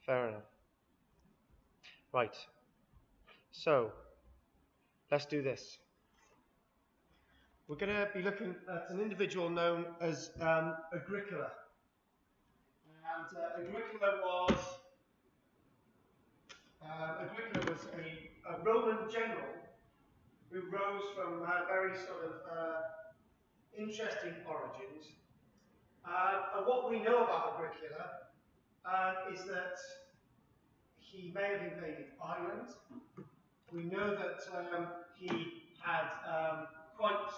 Fair enough. Right. So, let's do this. We're going to be looking at an individual known as Agricola. And Agricola was a Roman general who rose from very sort of interesting origins. And what we know about Agricola is that he may have invaded Ireland. We know that he had quite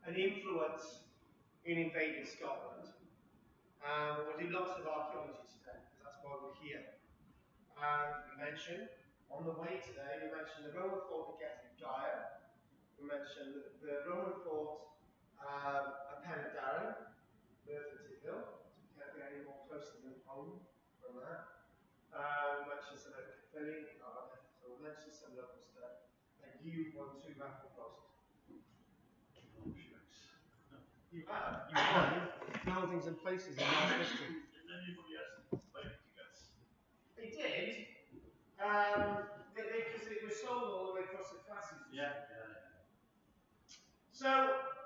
an influence in invading Scotland. We'll do lots of archaeology today, because that's why we're here. We mentioned, on the way today, we mentioned the Roman fort at Gaia. We mentioned the Roman fort at Penydarren, Merthyr Hill. So we can't get any more closer than home from that. We mentioned some of the Catholic, so we mentioned some local stuff. And you've won 2 raffle prizes. You have. You won buildings and places in our history. Didn't anybody else play with you guys? They did. Because it was sold all the way across the classes. Yeah. So,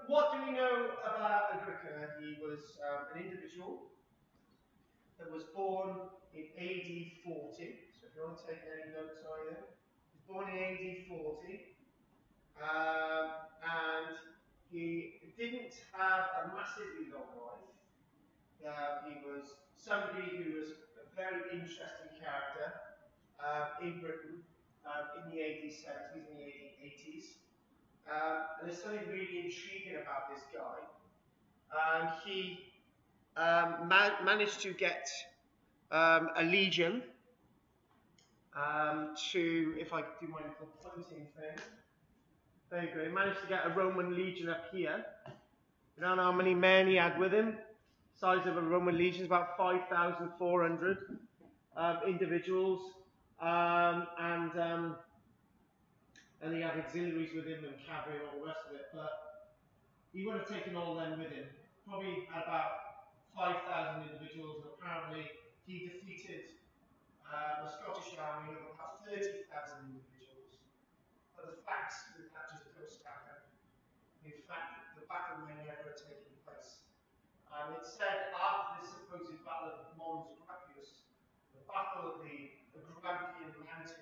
what do we know about Agricola? He was an individual that was born in AD 40. So, if you want to take any notes on him, he was born in AD 40. And he didn't have a massively long life. He was somebody who was a very interesting character in Britain in the AD 70s and the AD 80s. And there's something really intriguing about this guy. He managed to get a legion to, if I do my little pointing thing, there you go. He managed to get a Roman legion up here. You don't know how many men he had with him. Size of a Roman legion is about 5,400 individuals, and he had auxiliaries with him and cavalry and all the rest of it. But he would have taken all them with him. Probably had about 5,000 individuals, and apparently he defeated the Scottish army of about 30,000 individuals. But the facts with that just don't stack up. In fact, the battle may never have taken place. It's said after the supposed battle of Mons Graupius, the battle of the Grampian Mountains,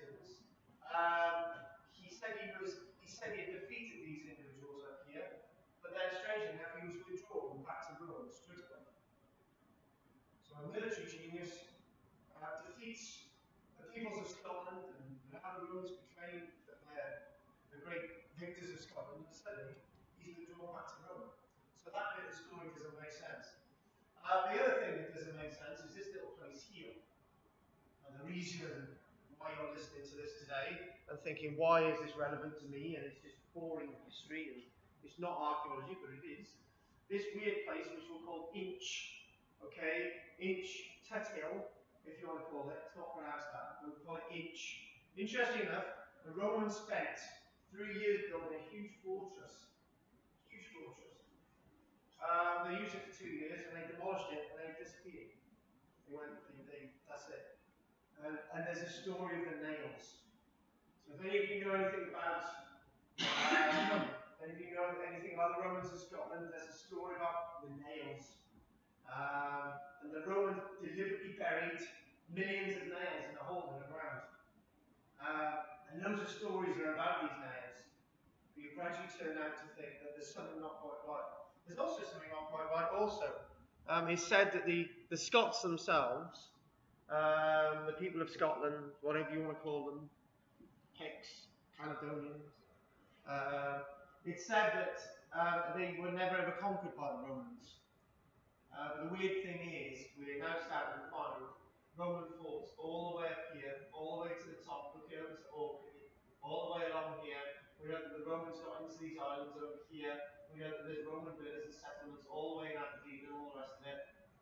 he said he had defeated these individuals up here, but then strangely enough he was withdrawn back to Rome straight away. So a military genius defeats the peoples of Scotland, and now the Romans proclaim that they're the great victors of Scotland, and suddenly he's withdrawn back to Rome. So that bit of the story doesn't make sense. The other thing that doesn't make sense is this little place here. And the reason why you're listening to this today and thinking, why is this relevant to me? And it's just boring history, and it's not archaeology, but it is. This weird place, which we'll call Inch, okay? Inch Tuthill, if you want to call it. It's not pronounced that. We'll call it Inch. Interesting enough, the Romans spent 3 years building a huge fortress. Huge fortress. They used it for 2 years, and they demolished it, and they disappeared. That's it. And there's a story of the nails. So if any of you know anything about the Romans of Scotland, there's a story about the nails. And the Romans deliberately buried millions of nails in a hole in the ground. And loads of stories are about these nails. But you gradually turn out to think that there's something not quite right. There's also something not quite right also. It's said that the Scots themselves, the people of Scotland, whatever you want to call them, Picts, Caledonians, it's said that they were never ever conquered by the Romans. But the weird thing is, we're now starting to find Roman forts all the way up here, all the way to the top, looking over to Orkney, all the way along here. We know that the Romans got into these islands over here. We know that there's Roman villas and settlements all the way in Aberdeen and all the rest of it.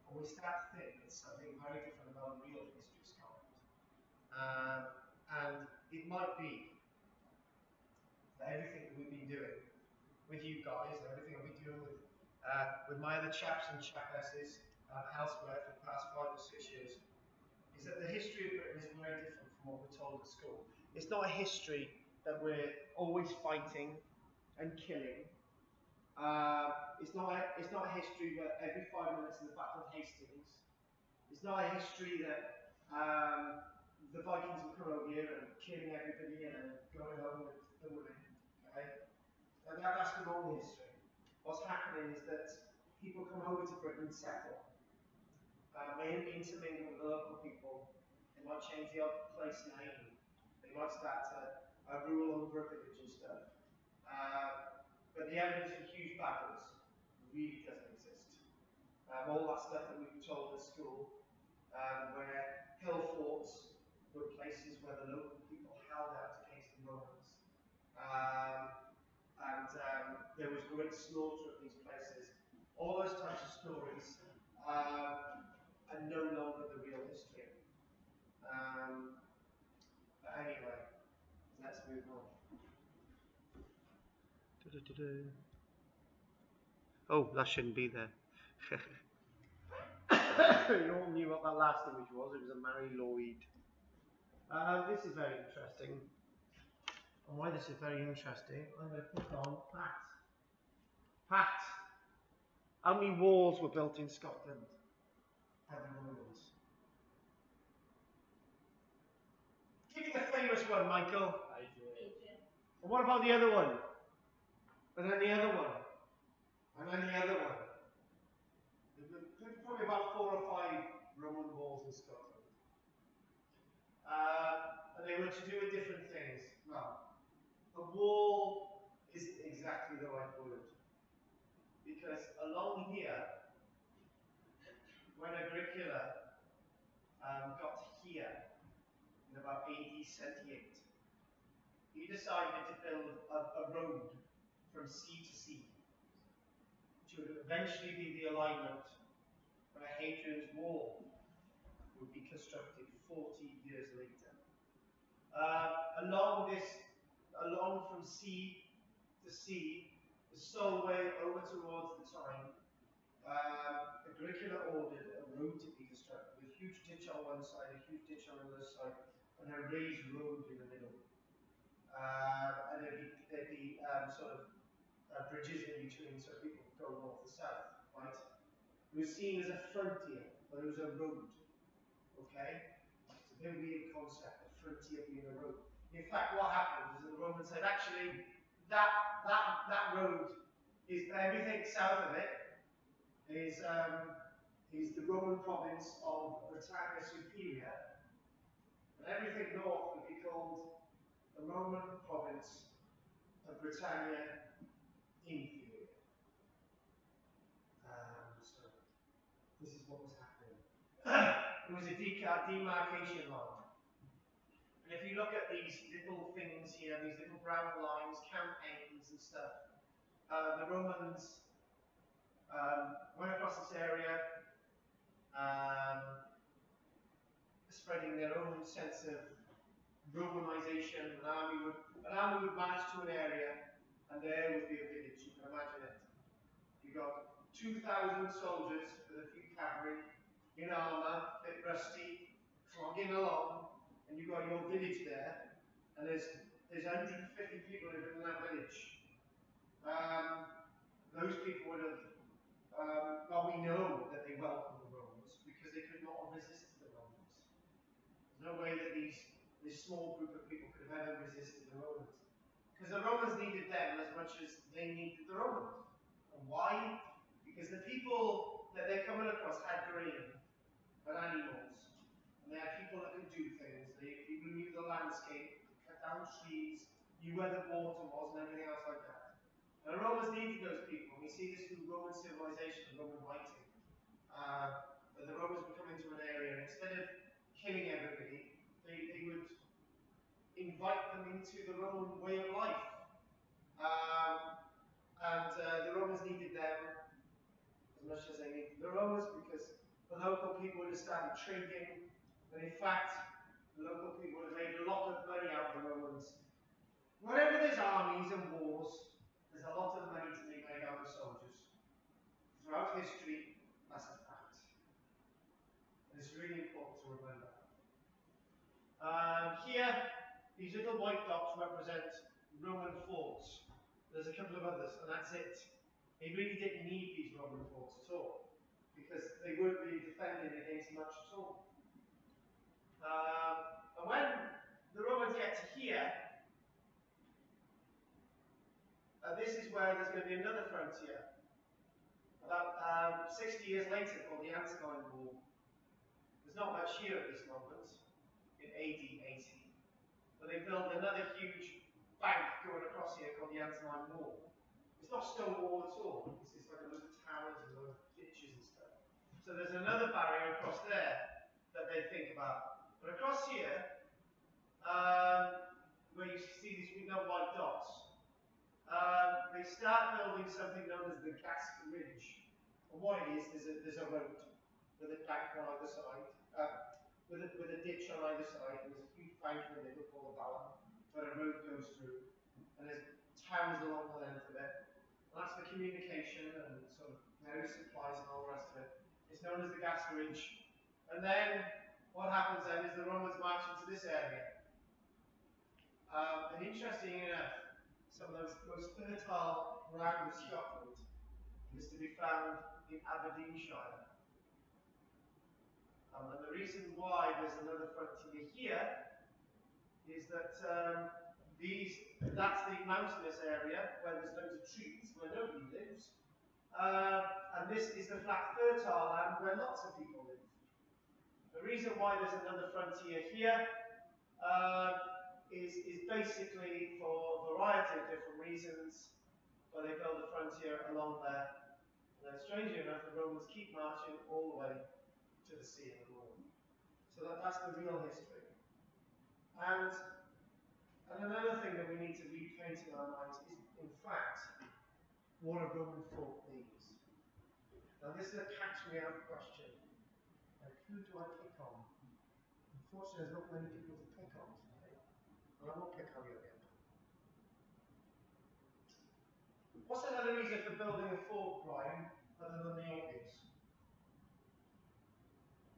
And we start to think it's something very different about the real history of Scotland. And it might be that everything that we've been doing with you guys, and everything that we've been doing with my other chaps and chapesses elsewhere for the past 5 or 6 years, is that the history of Britain is very different from what we're told at school. It's not a history that we're always fighting and killing. It's not a history where every 5 minutes in the Battle of Hastings. It's not a history that the Vikings would come over here and killing everybody and then going home with the women. Okay? And that's the wrong history. What's happening is that people come over to Britain and settle. May intermingle with the local people. They might change the odd place name. They might start to rule over a village and stuff. But the evidence of huge battles really doesn't exist. All that stuff that we were told at school, where hill forts were places where the local people held out against the Romans. There was great slaughter at these places. All those types of stories are no longer the real history. But anyway, let's move on. Oh, that shouldn't be there. You all knew what that last image was. It was a Mary Lloyd. This is very interesting. And why this is very interesting, I'm going to put on Pat. Pat, how many walls were built in Scotland by the Romans? Give me the famous one, Michael. And what about the other one? And then the other one? And then the other one? There's probably about 4 or 5 Roman walls in Scotland. And they were to do with different things. Well, a wall isn't exactly the right word. Because along here, when Agricola got here in about AD 78, he decided to build a road from sea to sea, which would eventually be the alignment where Hadrian's Wall would be constructed 40 years later. Along from sea to sea, the sole way over towards the time, Agricola ordered a road to be constructed with a huge ditch on one side, a huge ditch on the other side, and a raised road in the middle. And there'd be sort of bridges in between so people could go north to south, right? It was seen as a frontier, but it was a road. Okay? It's a very weird concept, a frontier being a road. In fact, what happened is that the Romans said, actually, that road is everything south of it is the Roman province of Britannia Superior, and everything north would be called the Roman province of Britannia Inferior. So this is what was happening. It was a demarcation line. And if you look at these little things here, these little brown lines, campaigns and stuff, the Romans went across this area, spreading their own sense of Romanization. An army would march to an area, and there would be a village. You can imagine it. You got 2,000 soldiers with a few cavalry in armour, a bit rusty, clogging along, and you've got your village there, and there's 150 people who live in that village. Those people would have, well, we know that they welcomed the Romans because they could not have resisted the Romans. There's no way that this small group of people could have ever resisted the Romans. Because the Romans needed them as much as they needed the Romans. And why? Because the people that they're coming across had grain and animals. And they had people that could do things. People knew the landscape, cut down trees, knew where the water was, and everything else like that. And the Romans needed those people. We see this through Roman civilization, Roman writing. That the Romans would come into an area, and instead of killing everybody, they would invite them into the Roman way of life. The Romans needed them as much as they needed the Romans because the local people would have started trading, and in fact, the local people would have made a lot of money out of the Romans. Whenever there's armies and wars, there's a lot of money to be made out of soldiers. Throughout history, that's a fact. And it's really important to remember. Here, these little white dots represent Roman forts. There's a couple of others, and that's it. They really didn't need these Roman forts at all, because they weren't really defending against much at all. And when the Romans get to here, this is where there's going to be another frontier. About 60 years later, called the Antonine War. There's not much here at this moment, in AD 80. But they built another huge bank going across here called the Antonine Wall. It's not stone wall at all. It's like a load of towers and a load of ditches and stuff. So there's another barrier across there that they think about. But across here, where you see these white dots, they start building something known as the Gas Ridge. And what it is, there's a road with a bank on either side, with a ditch on either side, and there's a huge bank in the middle called a Ballon, where a road goes through, and there's towers along the length of it. And that's for communication and sort of various supplies and all the rest of it. It's known as the Gas Ridge. And then what happens then is the Romans march into this area. And interestingly enough, some of those most fertile ground of Scotland is to be found in Aberdeenshire. And the reason why there's another frontier here is that that's the mountainous area where there's loads of trees, where nobody lives. And this is the flat, fertile land where lots of people live. The reason why there's another frontier here is basically for a variety of different reasons, but they build a frontier along there. And then strangely enough, the Romans keep marching all the way to the sea in the north. So that's the real history. And another thing that we need to repaint in our minds is, in fact, what a Roman fort means. Now this is a catch me out question. Like, who do I pick on? Unfortunately, there's not many people to pick on today. And I won't pick on you again. What's another reason for building a fort, Brian, other than the obvious?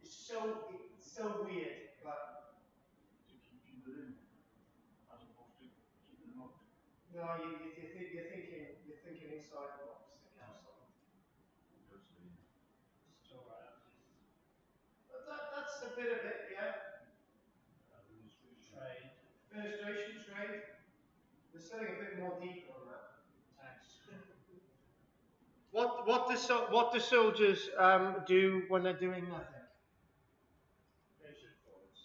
It's so weird, but to keep people in, as opposed to keep them out. no, you're thinking inside the box, thinking outside. That's a bit of it, yeah. Trade. Administration, trade. There's something a bit more deep on that. Tax. What do soldiers do when they're doing nothing? Basic forts.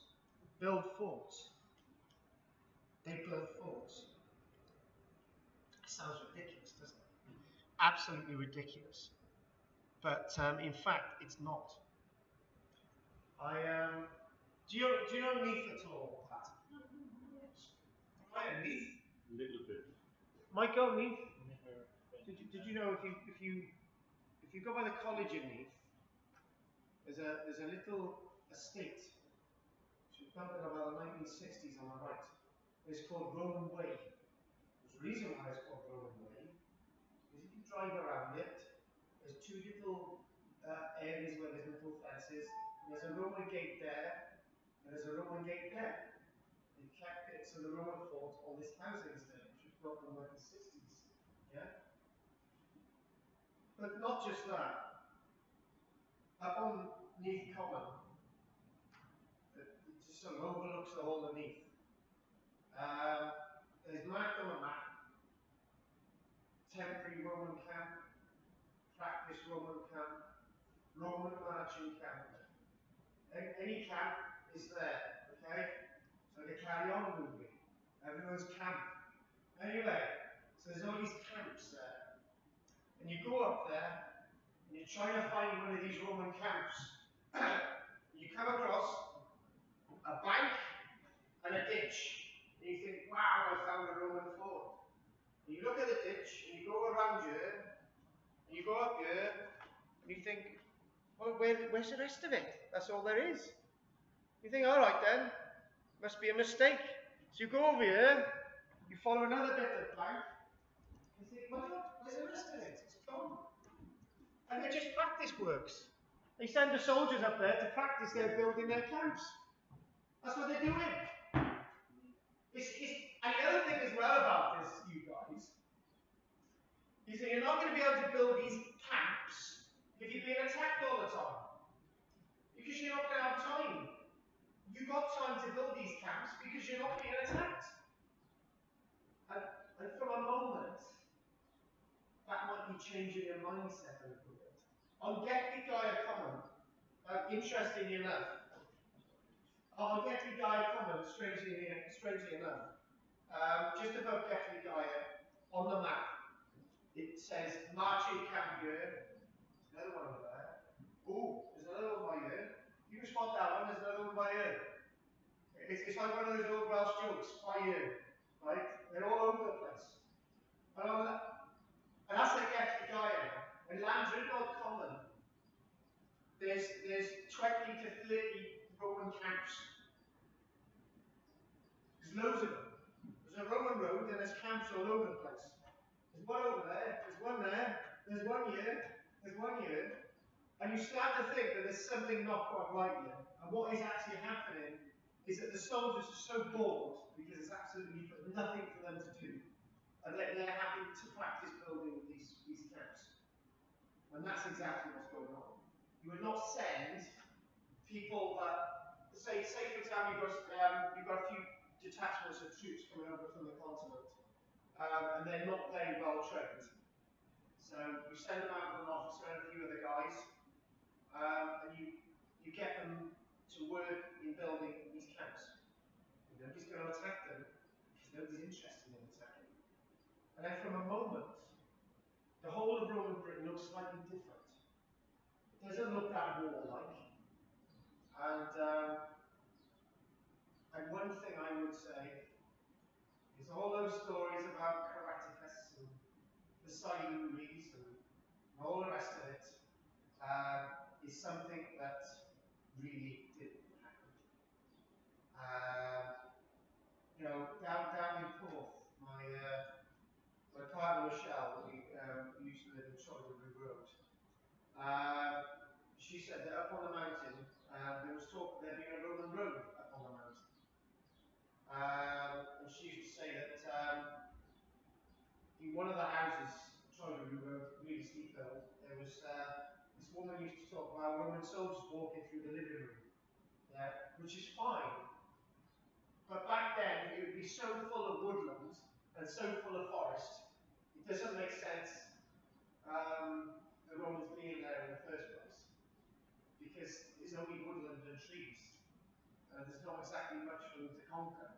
Build forts. They build forts. Sounds ridiculous, doesn't it? Absolutely ridiculous. But in fact, it's not. Do you know Neath at all, Pat? Right, Neath. Little bit. Michael, Neath. Did you know if you go by the college in Neath, there's a little estate which was built in about the 1960s on the right. It's called Roman Way. The reason why it's called Roman Way is if you drive around it, there's two little areas where there's little fences. And there's a Roman gate there, and there's a Roman gate there. They kept bits of the Roman fort on this housing estate, which was built in the 1960s. Yeah? But not just that. Up on Neath Common, it just sort of overlooks the whole of Neath. There's marked on a map, temporary Roman camp, practice Roman camp, Roman marching camp. Any camp is there, okay? So they carry on moving. Everyone's camp. Anyway, so there's all these camps there. And you go up there, and you're trying to find one of these Roman camps. You come across a bank and a ditch. And you think, wow, I found a Roman fort. And you look at the ditch, and you go around here, and you go up here, and you think, well, where's the rest of it? That's all there is. You think, all right then, must be a mistake. So you go over here, you follow another bit of bank, you think, well, look, where's the rest of it? It's gone. And it just practice works. They send the soldiers up there to practice their building their camps. That's what they're doing. And the other thing as well about this, you guys, is that you're not going to be able to build these camps if you're being attacked all the time. Because you're not going to have time. You've got time to build these camps because you're not being attacked. And from a moment, that might be changing your mindset a little bit. On Getty Gaia Common, interestingly enough, on Getty Gaia Common, strangely enough, just above Getty Gaia, on the map, it says Marching Camp here. There's another one over there. Oh, there's another one by here. You can spot that one, there's another one by here. It's like one of those old Welsh jokes, by here. Right? They're all over the place. And that's like Getty Gaia. In Langford Common, there's 20 to 30 Roman camps. There's loads of them. There's a Roman road and there's camps all over the place. There's one over there, there's one there, there's one here, there's one here. And you start to think that there's something not quite right here. And what is actually happening is that the soldiers are so bored because there's absolutely nothing for them to do. And they're having to practice building these camps. And that's exactly what's going on. You would not send people that, say for example, you've got a few detachments of troops coming over from the continent, and they're not very well trained. So you send them out with an officer and a few other guys, and you get them to work in building these camps. Nobody's going to attack them because nobody's interested in attacking. And then from a moment, the whole of Roman Britain looks slightly different. It doesn't look that warlike. And one thing I would say is all those stories about Caraticus and the Cymru and all the rest of it is something that really didn't happen. Down in Porth, my partner Michelle, we used to live in Cymru Road. She said that up on the mountain, there was talk of there being a Roman road up on the mountain. And she used to say that in one of the houses, Cymru Road, really steep hill, there was this woman used to talk about Roman soldiers walking through the living room, which is fine. But back then, it would be so full of woodland and so full of forest, it doesn't make sense the Romans being there in the first place. Because there's only woodland and trees, and there's not exactly much for them to conquer.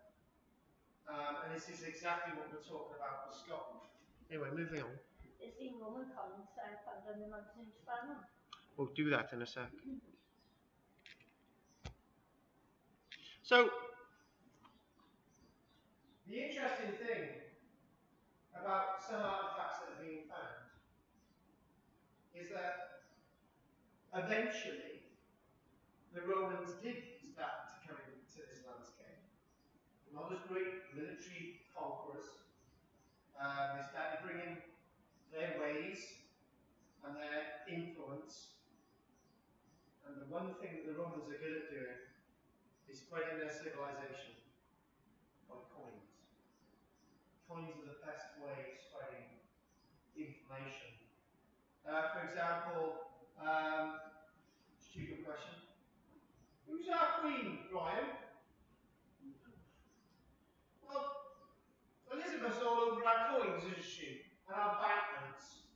And this is exactly what we're talking about with Scotland. Anyway, moving on. There's been Roman columns found on the mountain in Cymru. We'll do that in a sec. So, the interesting thing about some artifacts that are being found is that eventually the Romans did start to come into this landscape. Not as great military conquerors. They started bringing their ways and their influence. And the one thing that the Romans are good at doing is spreading their civilization by coins. Coins are the best way of spreading information. For example, stupid question. Who's our queen, Brian? Well, Elizabeth's all over our coins, isn't she? And our banknotes.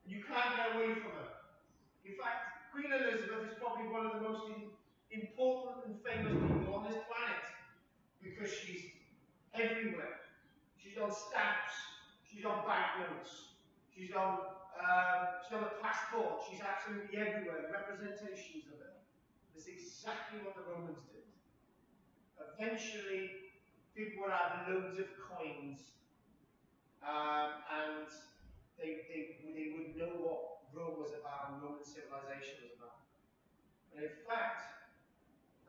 You can't get away from her. In fact, Queen Elizabeth is probably one of the most important and famous people on this planet because she's everywhere. She's on stamps, she's on banknotes, she's on a passport, she's absolutely everywhere, representations of her. That's exactly what the Romans did. Eventually, people would have loads of coins, and they would know what Rome was about and Roman civilization was about. And in fact,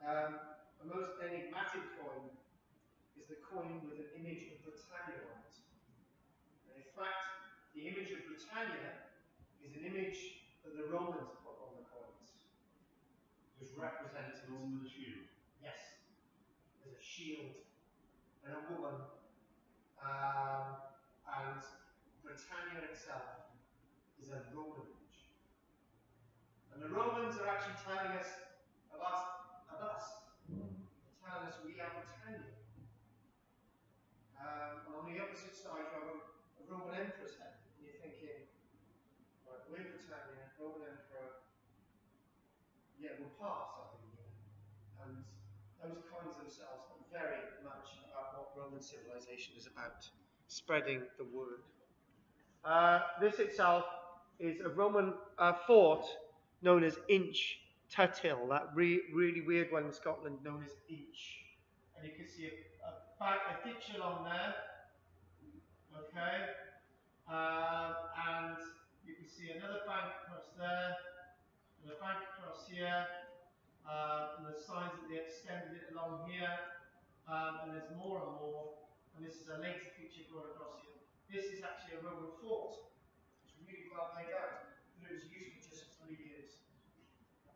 the most enigmatic coin is the coin with an image of Britannia on it. And in fact, the image of Britannia is an image that the Romans put on the coins. It was represented. Rome with a shield. Yes. shield, and a woman, and Britannia itself is a Roman image. And the Romans are actually telling us of us. They're telling us we are Britannia. And on the opposite side, you have a Roman emperor's head. And you're thinking, right, we're Britannia, Roman emperor, yeah, we're past, I think, here. And those coins themselves are very much about what Roman civilization is about, spreading the word. This itself is a Roman fort known as Inch Tuthill, that really weird one in Scotland known as Inch. And you can see a ditch along there, okay, and you can see another bank across there, and a bank across here, and the signs that they extended it along here, and there's more and more, and this is a later feature going across here. This is actually a Roman fort. It's really well laid out, but it was used for just 3 years.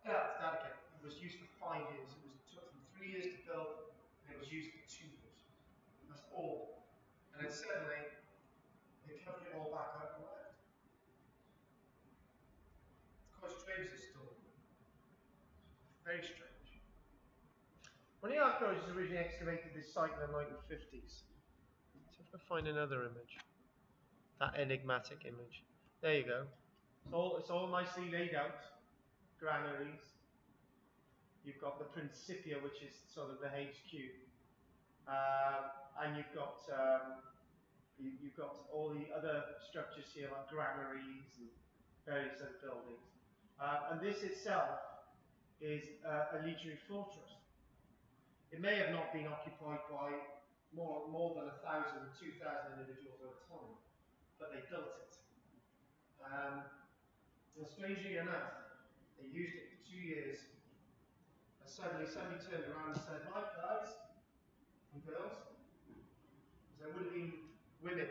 That again, it was used for 5 years. It took them 3 years to build, and it was used for 2 years. That's all. And then suddenly, they covered it all back up and left. It's quite strange, this story. Very strange. When the archaeologists originally excavated this site in the 1950s, see if I can find another image. That enigmatic image. There you go. It's all nicely laid out. Granaries. You've got the Principia, which is sort of the HQ, and you've got all the other structures here, like granaries and various other buildings. And this itself is a legionary fortress. It may have not been occupied by more than 1,000, 2,000 individuals at a time, but they built it. And strangely enough, they used it for 2 years, and suddenly somebody turned around and said, right guys and girls, because there would have been women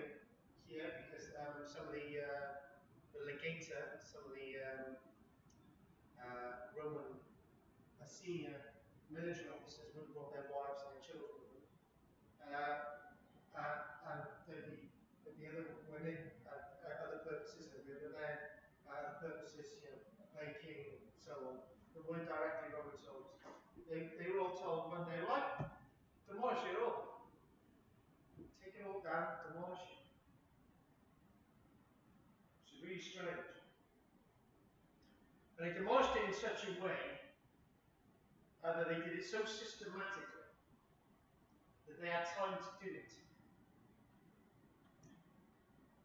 here, because some of the legata, some of the Roman senior military officers would have brought their wives and their children with them. And there'd be other women at other purposes, and the men purposes, baking and so on, that weren't directly Roman soldiers. They were all told when they right, demolish it all. Take it all down, demolish it. It's really strange. And they demolished it in such a way that they did it so systematically that they had time to do it.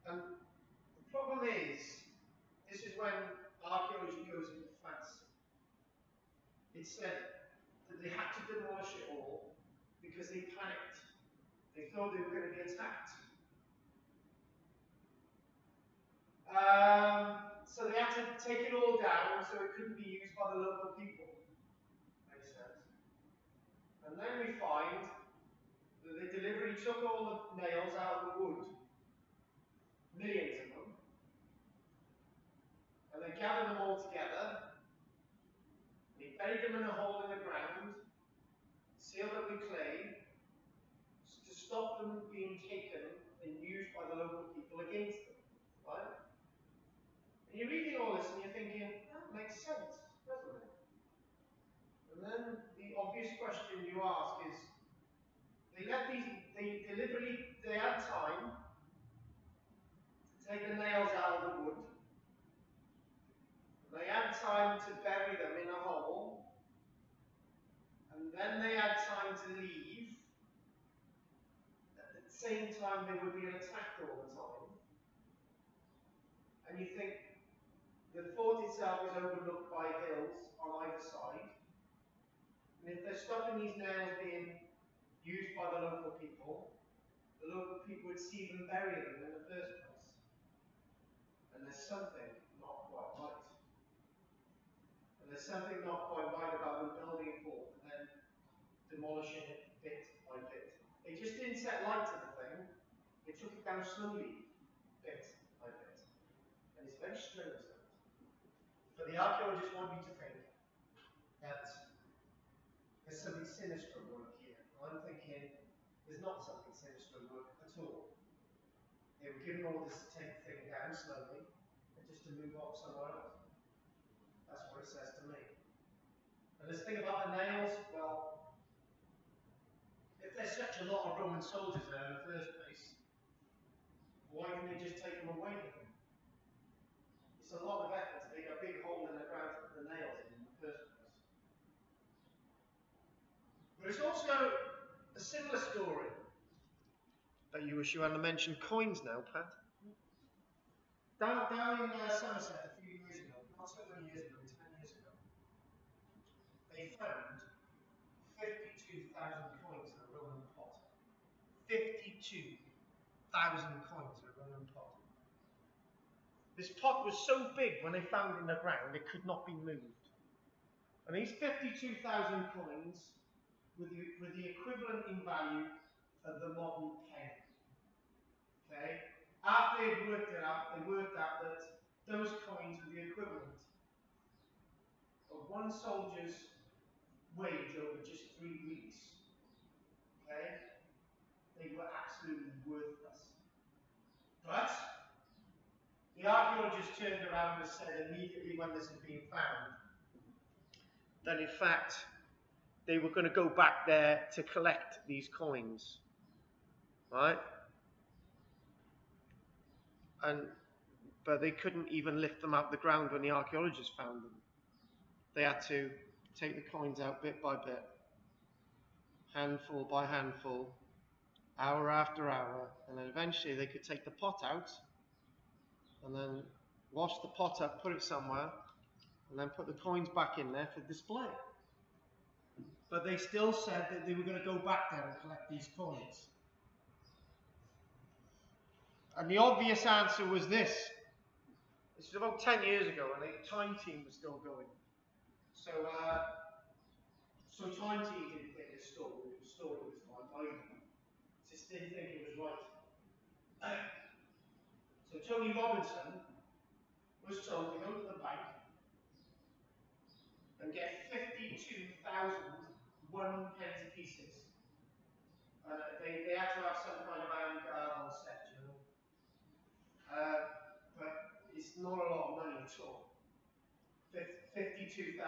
And the problem is, this is when archaeology goes into fancy. It said that they had to demolish it all because they panicked. They thought they were going to be attacked. So they had to take it all down so it couldn't be used by the local people. Makes sense. And then we find that they deliberately took all the nails out of the wood, millions of them, and they gathered them all together. They buried them in a hole in the ground, sealed them with clay, to stop them being taken and used by the local people against them. Right? And you're reading all this and you're thinking, that makes sense, doesn't it? And then the obvious question you ask is, they had time to take the nails out of the wood. They had time to bury them in a hole. And then they had time to leave. At the same time, they would be attacked all the time. And you think, the fort itself is overlooked by hills on either side. And if they're stopping these nails being used by the local people would see them bury them in the first place. And there's something not quite right. And there's something not quite right about them building a fort and then demolishing it bit by bit. They just didn't set light to the thing. They took it down slowly, bit by bit. And it's very strange. But the archaeologists want you to think that there's something sinister at work here. I'm thinking, is not something sinister at work at all. They were given orders to take the thing down slowly and just to move off somewhere else. That's what it says to me. And this thing about the nails, well, if there's such a lot of Roman soldiers there in the first place, why didn't they just take them away with them? It's a lot of effort to dig a big hole in the ground to put the nails in the first place. But it's also a similar story that you wish you hadn't mentioned coins now, Pat. Down in Somerset a few years ago, not so many years ago, 10 years ago, they found 52,000 coins in a Roman pot. 52,000 coins in a Roman pot. This pot was so big when they found it in the ground, it could not be moved. And these 52,000 coins were the equivalent in value of the modern penny. Okay? After they worked it out, they worked out that those coins were the equivalent of one soldier's wage over just 3 weeks. Okay? They were absolutely worthless. But the archaeologists turned around and said immediately when this had been found that in fact they were going to go back there to collect these coins. Right? But they couldn't even lift them out of the ground when the archaeologists found them. They had to take the coins out bit by bit, handful by handful, hour after hour, and then eventually they could take the pot out and then wash the pot up, put it somewhere, and then put the coins back in there for display. But they still said that they were going to go back there and collect these coins. And the obvious answer was this. This was about 10 years ago, and the Time Team was still going. So Time Team didn't think this story was right either. Just didn't think it was right. So Tony Robinson was told to go to the bank and get 52,000 one-penny pieces. They had to have some kind of avant-garde on set, you know. But it's not a lot of money at all. 52,000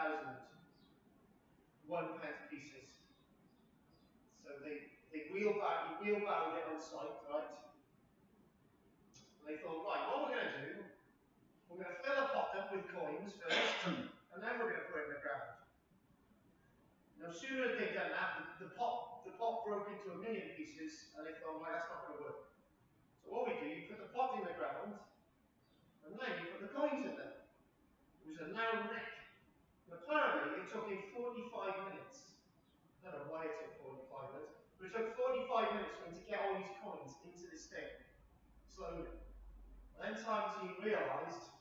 one-penny pieces. So they wheelbarrowed it on site, right? And they thought, right, what we're going to do, we're going to fill a pot up with coins first, and then we're going to put it in the ground. No sooner had they done that, the pot broke into 1 million pieces, and they thought, well, that's not going to work. So what we do, you put the pot in the ground, and then you put the coins in there. It was a narrow neck. And apparently, it took him 45 minutes. I don't know why it took 45 minutes, but it took 45 minutes for him to get all these coins into this thing, slowly. And then Time Team realised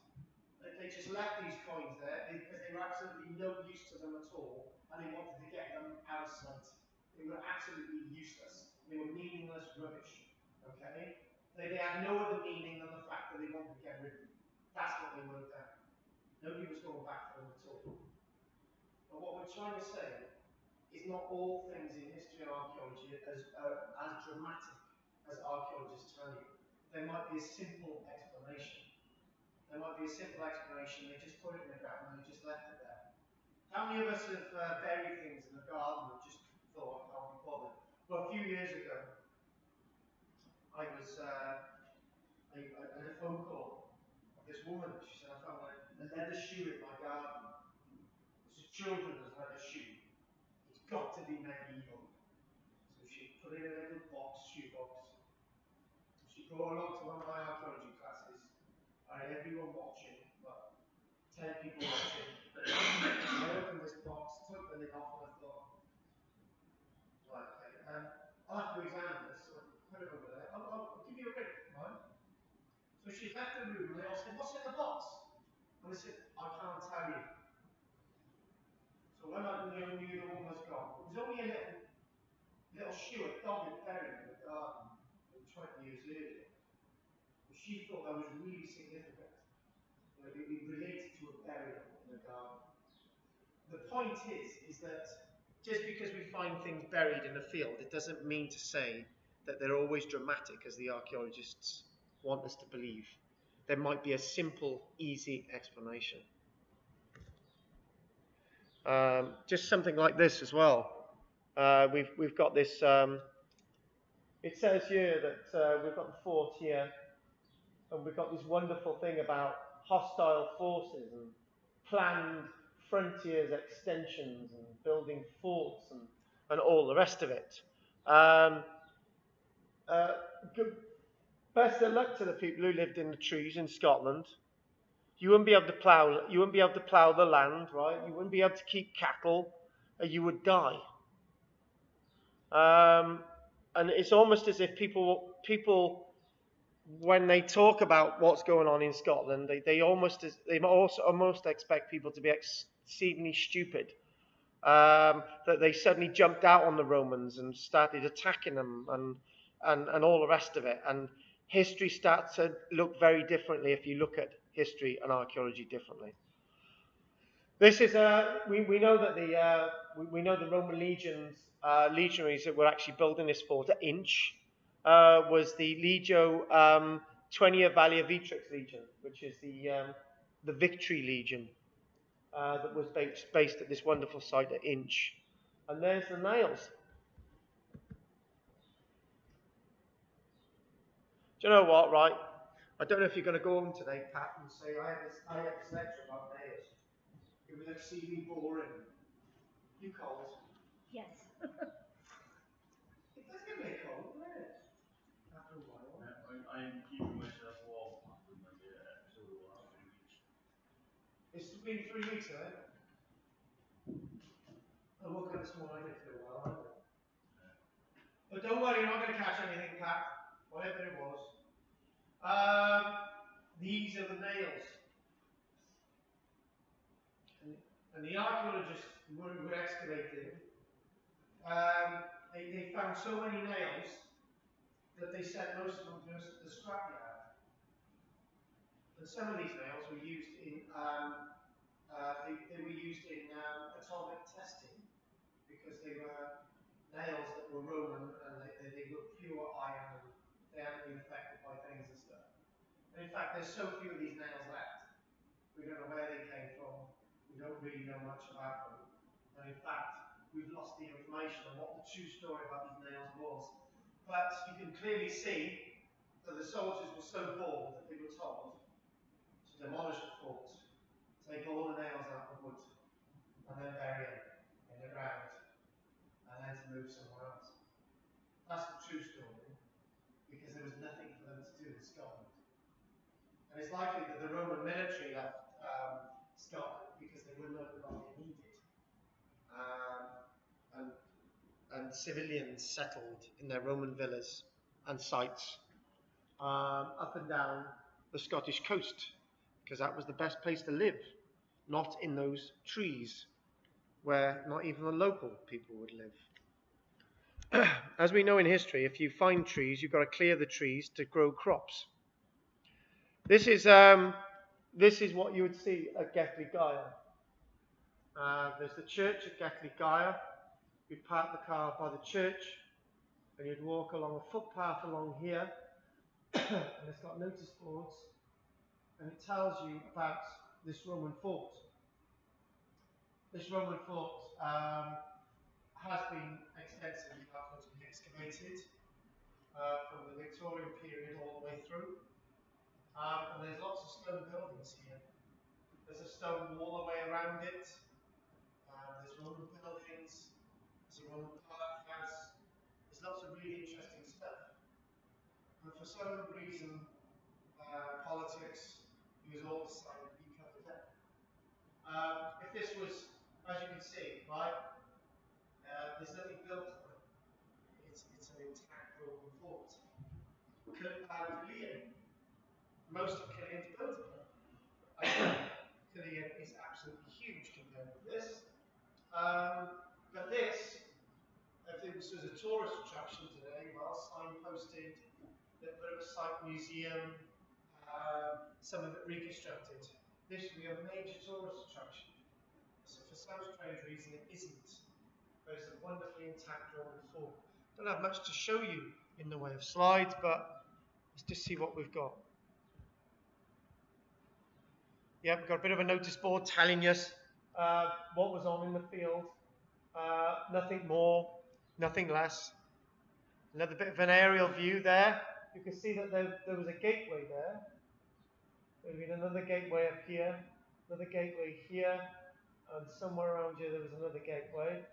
that they just left these coins there because they were absolutely no use to them at all, and they wanted to get them out of sight. They were absolutely useless. They were meaningless rubbish. Okay? They had no other meaning than the fact that they wanted to get rid of them. That's what they worked out. Nobody was going back for them at all. But what we're trying to say is not all things in history and archaeology as dramatic as archaeologists tell you. There might be a simple explanation. They just put it in the ground and they just left it there. How many of us have buried things in the garden and just thought, I can't be bothered? Well, a few years ago, I had a phone call of this woman. She said, I found a leather shoe in my garden. It's a children's leather shoe. It's got to be medieval. So she put it in a little shoe box. She brought it along to one of my archaeology classes. I had everyone watching, but 10 people watching. I opened this box, took the lid off, and I thought, right, okay, I'll have to examine this. So I put it over there. I'll give you a ring, right? So she left the room, and they all said, what's in the box? And I said, I can't tell you. So when I knew the woman was gone, it was only a little shoe a dog had buried in the garden 20 years earlier. But she thought that was really significant. You know, it related to a burial in the garden. The point is that just because we find things buried in a field, it doesn't mean to say that they're always dramatic, as the archaeologists want us to believe. There might be a simple, easy explanation. Just something like this as well. We've got this. It says here that we've got the fort here, and we've got this wonderful thing about hostile forces and planned frontiers extensions and building forts and all the rest of it. Best of luck to the people who lived in the trees in Scotland. You wouldn't be able to plough. You wouldn't be able to plough the land, right? You wouldn't be able to keep cattle. You would die. And it's almost as if people, when they talk about what's going on in Scotland, they almost expect people to be exceedingly stupid. That they suddenly jumped out on the Romans and started attacking them and all the rest of it. And history starts to look very differently if you look at history and archaeology differently. This is we know that we know the Roman legionaries that were actually building this fort at Inch was the Legio Twenia Valia Vitrix Legion, which is the Victory Legion that was based at this wonderful site at Inch. And there's the nails. Do you know what, right? I don't know if you're going to go home today, Pat, and say, I had this lecture about nails. It was exceedingly boring. You cold? Yes. It does get a bit cold, doesn't it? After a while. I'm keeping myself warm after my episode of 3 weeks. It's been 3 weeks, hasn't it? I woke up this morning, I didn't feel well either. But don't worry, you're not going to catch anything, Pat. Whatever it was. These are the nails. And the archaeologists who were excavating, they found so many nails that they sent most of them to the scrapyard. And some of these nails were used in they were used in atomic testing because they were nails that were Roman and they were pure iron and they hadn't been affected by things and stuff. And in fact, there's so few of these nails left. We don't know where they came from. We don't really know much about them. And in fact, we've lost the information on what the true story about these nails was. But you can clearly see that the soldiers were so bored that they were told to demolish the fort, take all the nails out of the wood, and then bury them in the ground, and then to move somewhere else. That's the true story, because there was nothing for them to do in Scotland. And it's likely that the Roman military left Scotland because they were no longer needed. And civilians settled in their Roman villas and sites up and down the Scottish coast, because that was the best place to live, not in those trees where not even the local people would live. As we know in history, if you find trees, you've got to clear the trees to grow crops. This is what you would see at Gethley Gaya. There's the church at Gethley Gaya. You'd park the car by the church, and you'd walk along a footpath along here, and it's got notice boards, and it tells you about this Roman fort. This Roman fort has been extensively excavated from the Victorian period all the way through. And there's lots of stone buildings here. There's a stone wall away around it. There's Roman buildings. There's a Roman park house. There's lots of really interesting stuff. But for some reason, politics, it was all decided to be covered up. If this was, as you can see, right, there's nothing built on it. It's an intact Roman fort. Most of Killian's built upon. Killian is absolutely huge compared with this. But this, if this was a tourist attraction today, well, signposted, they've got a site museum, some of it reconstructed. This would be a major tourist attraction. So for some strange reason, it isn't. But it's a wonderfully intact Roman fort. Don't have much to show you in the way of slides, but let's just see what we've got. Yeah, we've got a bit of a notice board telling us what was on in the field. Nothing more, nothing less. Another bit of an aerial view there. You can see that there was a gateway there. There'd been another gateway up here, another gateway here, and somewhere around here there was another gateway.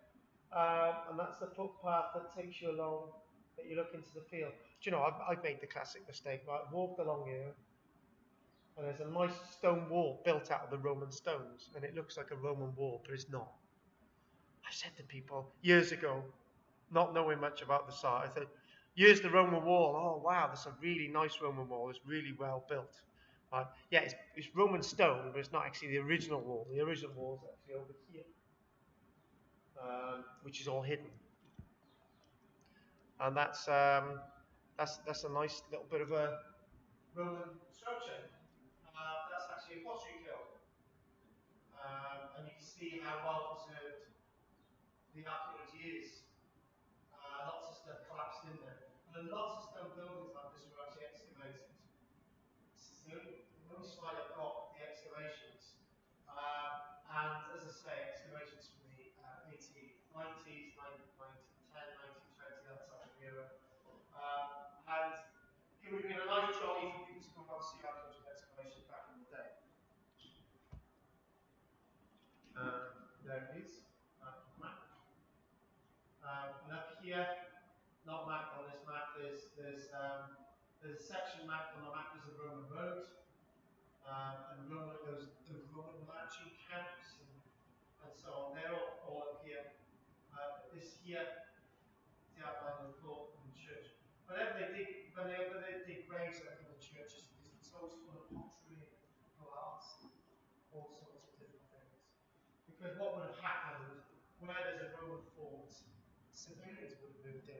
And that's the footpath that takes you along, that you look into the field. Do you know, I've made the classic mistake, right? I've walked along here, and there's a nice stone wall built out of the Roman stones, and it looks like a Roman wall, but it's not. I said to people years ago, not knowing much about the site, I said, here's the Roman wall. Oh, wow, that's a really nice Roman wall. It's really well built. Right? Yeah, it's Roman stone, but it's not actually the original wall. The original wall is actually over here, which is all hidden. And that's a nice little bit of a Roman structure. That's actually a pottery kiln. And you can see how well preserved the archaeology is. Lots of stuff collapsed in there. And lots of stone buildings like this were actually excavated. This is the only slide I've got, the excavations. And as I say, excavations from the 1890s, 1910, 1920, that type of era. And it would have been a nice jolly for people to come and see archaeological excavations back in the day. There it is, map. And up here, not mapped on this map, there's a section mapped on the map as a Roman road, and those Roman marching camps and so on. They're all up here. This here is the outline of the fort and the church. Whenever they dig graves up in the churches, it's always full of pottery and glass, all sorts of different things. Because what would have happened, where there's a Roman fort, civilians would have moved in.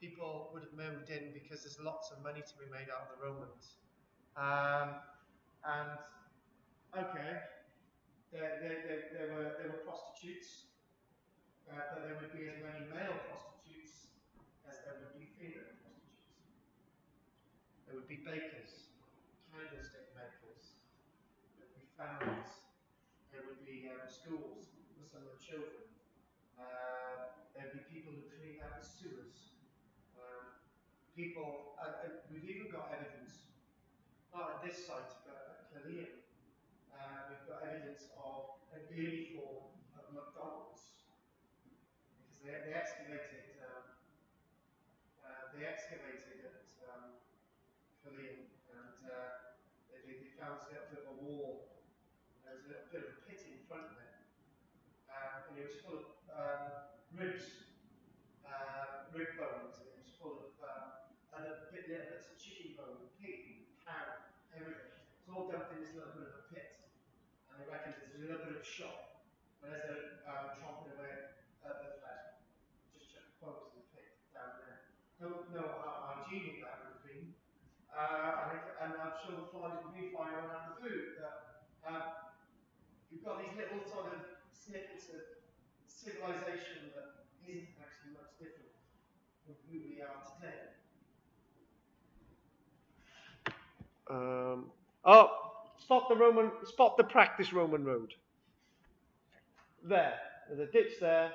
People would have moved in because there's lots of money to be made out of the Romans. And okay, there were prostitutes, but there would be as many male prostitutes as there would be female prostitutes. There would be bakers, candlestick makers, there would be families, there would be schools for some of the children. There'd be people who clean out the sewers. We've even got evidence, not at this site, but at Karl-James, we've got evidence of an early form of McDonald's. Because they excavated at Karl-James, and they found this little bit of a wall. There was a little bit of a pit in front of it. And it was full of ribs, rib bones, and it was full of little bits of chicken bone, pig, cow, everything. It's all dumped in this little bit of a pit. And I reckon there's a little bit of shock. But as they're chomping away at the flesh, just chuck the bones in the pit down there. Don't know how hygienic that would have been. And I'm sure the flies would be flying around the food. But you've got these little sort of snippets of civilization that isn't actually much different from who we are today. Spot the practice Roman road. There's a ditch there,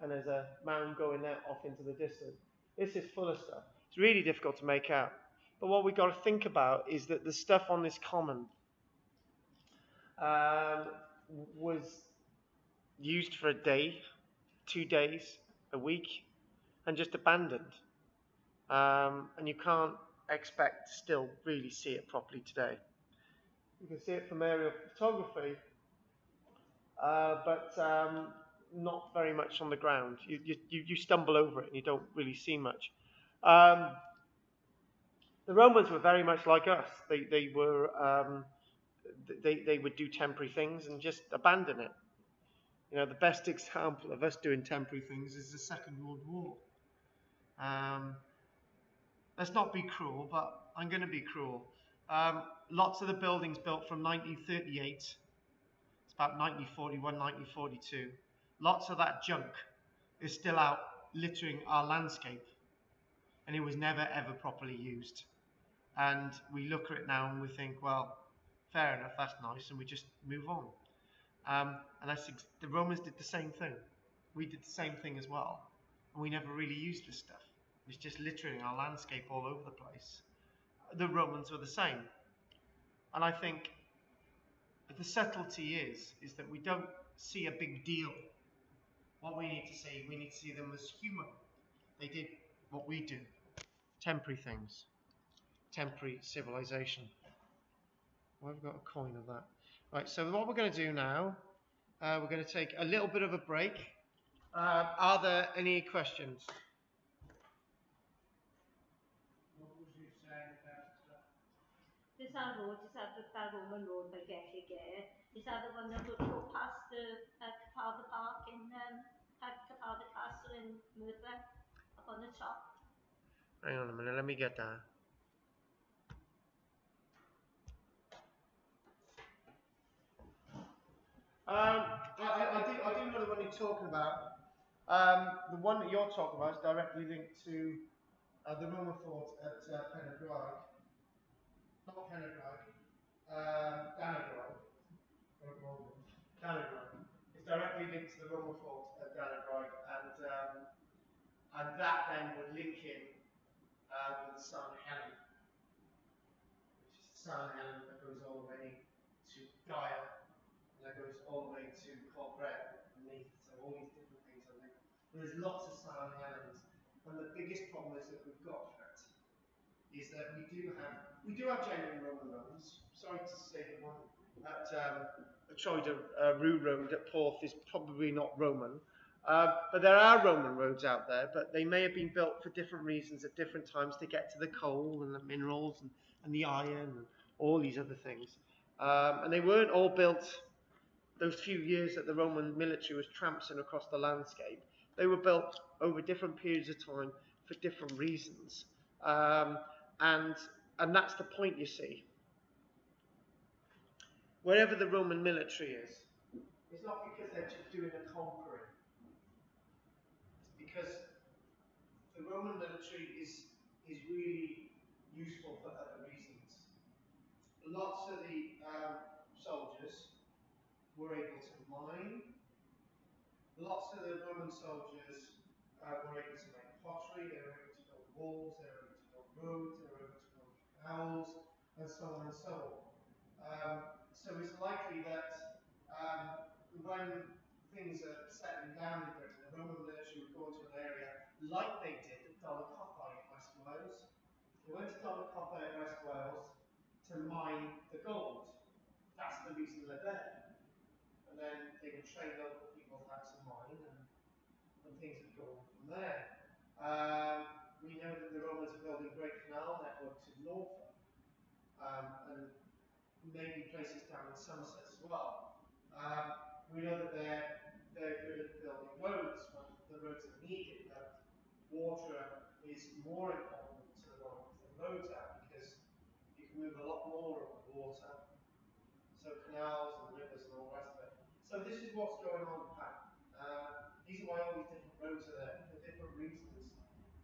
and there's a mound going there off into the distance. This is full of stuff. It's really difficult to make out. But what we've got to think about is that the stuff on this common was used for a day, 2 days, a week, and just abandoned. And you can't expect to still really see it properly today. You can see it from aerial photography, but not very much on the ground. You stumble over it and you don't really see much. The Romans were very much like us. They would do temporary things and just abandon it. You know, the best example of us doing temporary things is the Second World War. Let's not be cruel, but I'm going to be cruel. Lots of the buildings built from 1938, it's about 1941, 1942, lots of that junk is still out littering our landscape, and it was never ever properly used. And we look at it now and we think, well, fair enough, that's nice, and we just move on. And I think the Romans did the same thing. We did the same thing as well, and we never really used this stuff. It's just littering our landscape all over the place. The Romans were the same, and I think the subtlety is that we don't see a big deal. What we need to see them as human. They did what we do, temporary things, temporary civilization. Well, I've got a coin of that. Right, so what we're going to do now, we're going to take a little bit of a break. Are there any questions? What was you saying about This our road, is that the Roman road by Getty Gare? Is that the one that would go past the Capalda Park in Capalda Castle in Merthyr, up on the top? Hang on a minute, let me get that. I do know the one you're talking about. The one that you're talking about is directly linked to the Roman fort at Penargraig. Not Penargraig, Dannegraig. Dannegraig. It's directly linked to the Roman fort at Dannegraig, and that then would link in with the San Helen, which is the San Helen that goes all the way to Gaia, and that goes all the way to Corbred underneath. So all these different things are linked. There's lots of San Helens, and the biggest problem is that we've got is that we do have genuine Roman roads. Sorry to say the one at Troyder Rue Road at Porth is probably not Roman. But there are Roman roads out there, but they may have been built for different reasons at different times to get to the coal and the minerals and the iron and all these other things. And they weren't all built those few years that the Roman military was tramping across the landscape. They were built over different periods of time for different reasons. And that's the point, you see. Wherever the Roman military is, it's not because they're just doing a conquering. It's because the Roman military is really useful for other reasons. Lots of the soldiers were able to mine. Lots of the Roman soldiers were able to make pottery, they were able to build walls, they were able to build roads, they were able to build canals, and so on and so on. So it's likely that when things are settling down in Britain, the Roman military would go into an area like they did at Donaghadai in West Wales. They went to Donaghadai in West Wales to mine the gold. That's the reason they're there. And then they would train local people how to mine, and things would go on from there. We know that the Romans are building great canal networks in Norfolk, and maybe places down in Somerset as well. We know that they're good at building roads, but the roads are needed. But water is more important to the Romans than roads are, because you can move a lot more over water. So canals and rivers and all the rest of it. So this is what's going on, Pat. These are why all these different roads are there, for different reasons.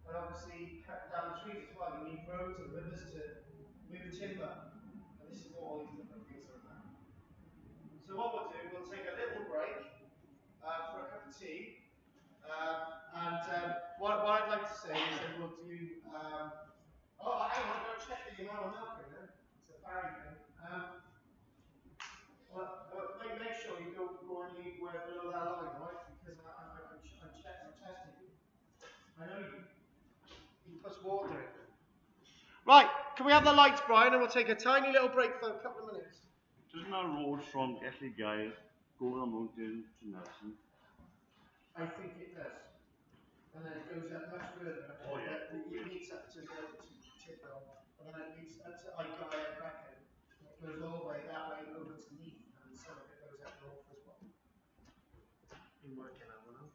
And obviously, cutting down the trees as well. You need roads and rivers to move timber. And this is what all these different things are about. So what we'll do, we'll take a little break for a cup of tea. What I'd like to say is that we'll do... oh, hang on, I've got to check the amount of milk in there. It's a Barry thing. Make sure you don't go and leave below that line, right? Because I'm testing you. I know you. You put water in. Right, can we have the lights, Brian, and we'll take a tiny little break for a couple of minutes. Doesn't our road from Getty go on mountain to Nelson? I think it does. And then it goes up much further. Oh, yeah. It leads up to Tiphill, and then it leads up to Igaya Brecon. It goes all the way that way over to Neath, and some of it goes up north as well. Been working out, well.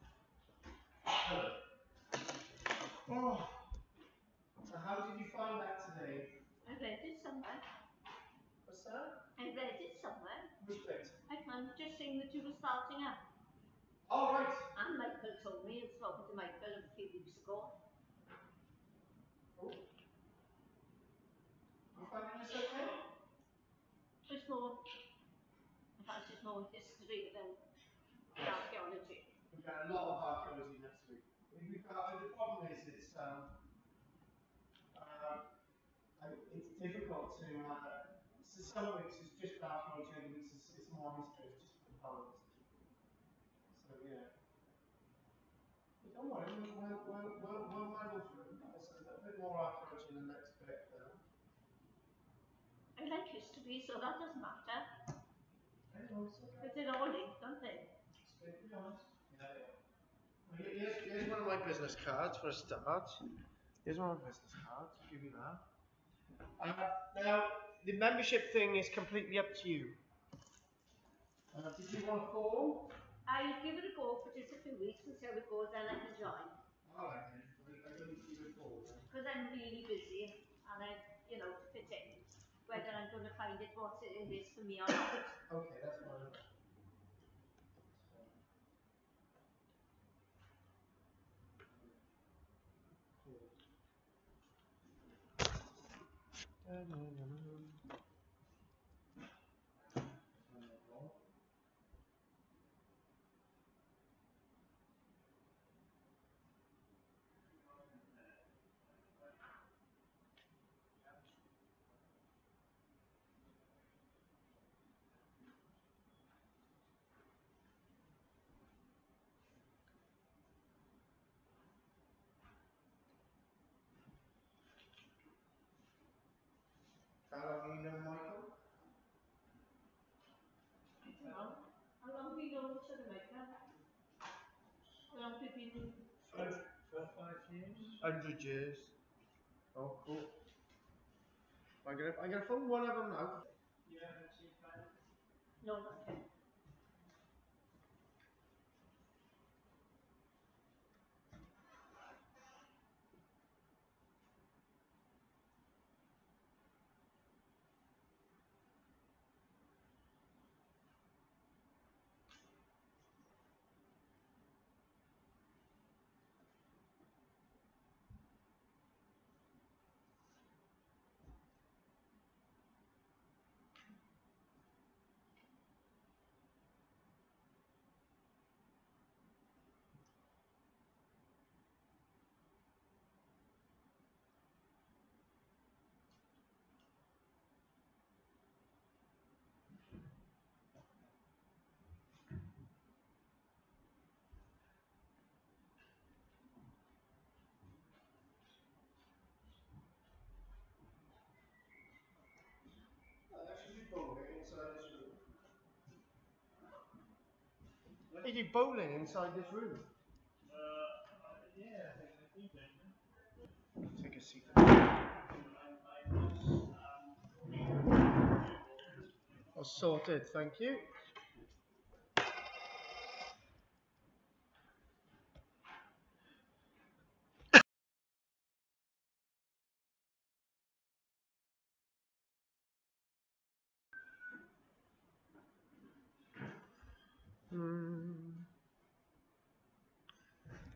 Oh. So how did you find that today? I read it somewhere. What's that? I read it somewhere. Which bit? I can't just sing that you were starting up. Oh, right. told me. I was talking to Michael a few weeks ago. Oh. You finding this okay? There's more, in fact, there's more history than archaeology. We've got a lot of archaeology next week. The problem is it's difficult to. So some weeks it's just archaeology, other weeks it's more history, it's just components. So yeah. But don't worry, we'll muddle through. So a bit more archaeology in the next bit though. I like history, so that doesn't matter. I know, it's okay. Because they're all linked, aren't they? To be honest. Here's one of my business cards for a start. Here's one of my business cards. I'll give you that. Now, the membership thing is completely up to you. Did you want a form? I'll give it a go for just a few weeks and see how it goes, then I can join. Alright then. I don't need to give it a form then. Because I'm really busy and I, to fit in. Whether I'm going to find it what it is for me or not. Okay, that's fine. How long you know Michael? How long have you known each other, Michael? How long have you been? 5 years. 100 years. Oh, cool. I'm gonna phone one of them now. You haven't seen that? No, not yet. That should be bowling inside this room. Is he bowling inside this room? Yeah, I think so. Take a seat. Oh, sorted, thank you.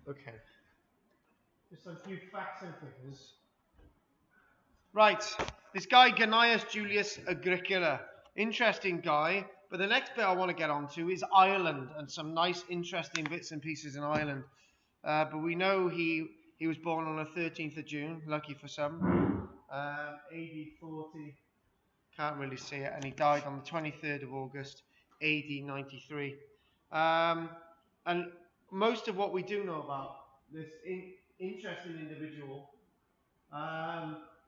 Okay. Just some few facts and figures. Right, this guy Gnaeus Julius Agricola, interesting guy. But the next bit I want to get onto is Ireland and some nice, interesting bits and pieces in Ireland. But we know he was born on the 13th of June, lucky for some, AD 40. Can't really see it, and he died on the 23rd of August, AD 93. And most of what we do know about this interesting individual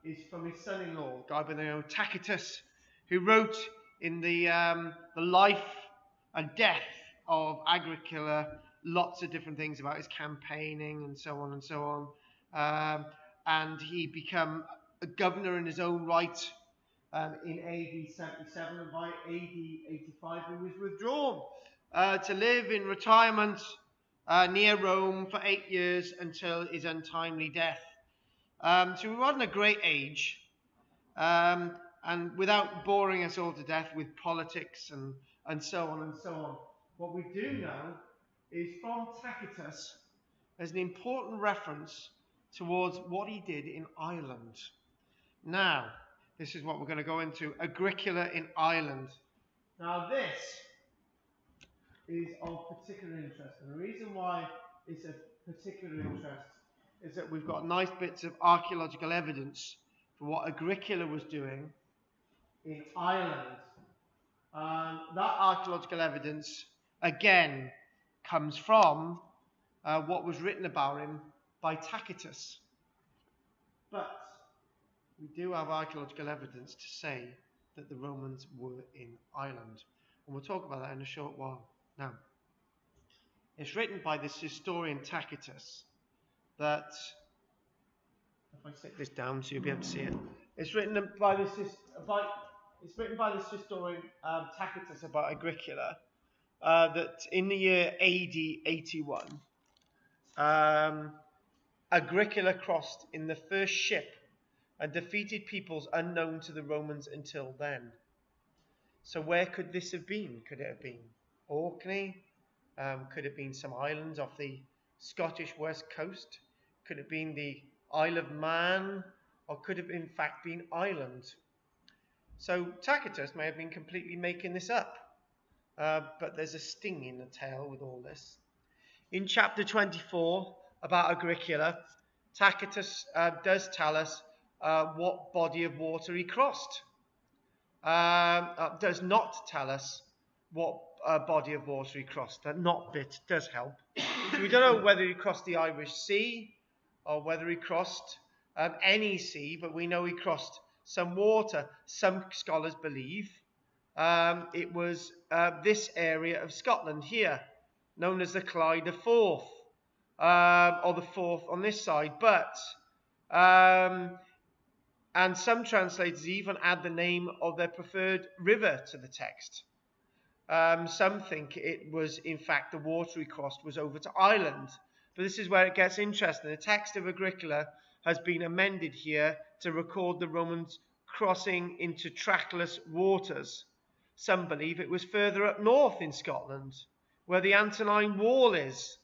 is from his son-in-law, a guy by the name of Tacitus, who wrote in the life and death of Agricola lots of different things about his campaigning and so on and so on. And he became a governor in his own right in AD 77, and by AD 85 he was withdrawn to live in retirement near Rome for 8 years until his untimely death. So he wasn't a great age, and without boring us all to death with politics and so on and so on, what we do know is from Tacitus as an important reference towards what he did in Ireland. Now, this is what we're going to go into, Agricola in Ireland. Now this is of particular interest, and the reason why it's of particular interest is that we've got nice bits of archaeological evidence for what Agricola was doing in Ireland. That archaeological evidence, again, comes from what was written about him by Tacitus. But we do have archaeological evidence to say that the Romans were in Ireland. And we'll talk about that in a short while. Now, it's written by this historian Tacitus that, if I set this down so you'll be able to see it, it's written by this historian Tacitus about Agricola, that in the year AD 81, Agricola crossed in the first ship and defeated peoples unknown to the Romans until then. So where could this have been? Could it have been Orkney? Could it have been some islands off the Scottish west coast? Could it have been the Isle of Man? Or could it have in fact been Ireland? So Tacitus may have been completely making this up. But there's a sting in the tail with all this. In chapter 24 about Agricola, Tacitus does tell us what body of water he crossed. Does not tell us what body of water he crossed. That not bit does help. So we don't know whether he crossed the Irish Sea or whether he crossed any sea, but we know he crossed some water. Some scholars believe it was this area of Scotland here, known as the Clyde of Forth, or the Forth on this side. But and some translators even add the name of their preferred river to the text. Some think it was, in fact, the water he crossed was over to Ireland. But this is where it gets interesting. The text of Agricola has been amended here to record the Romans crossing into trackless waters. Some believe it was further up north in Scotland, where the Antonine Wall is.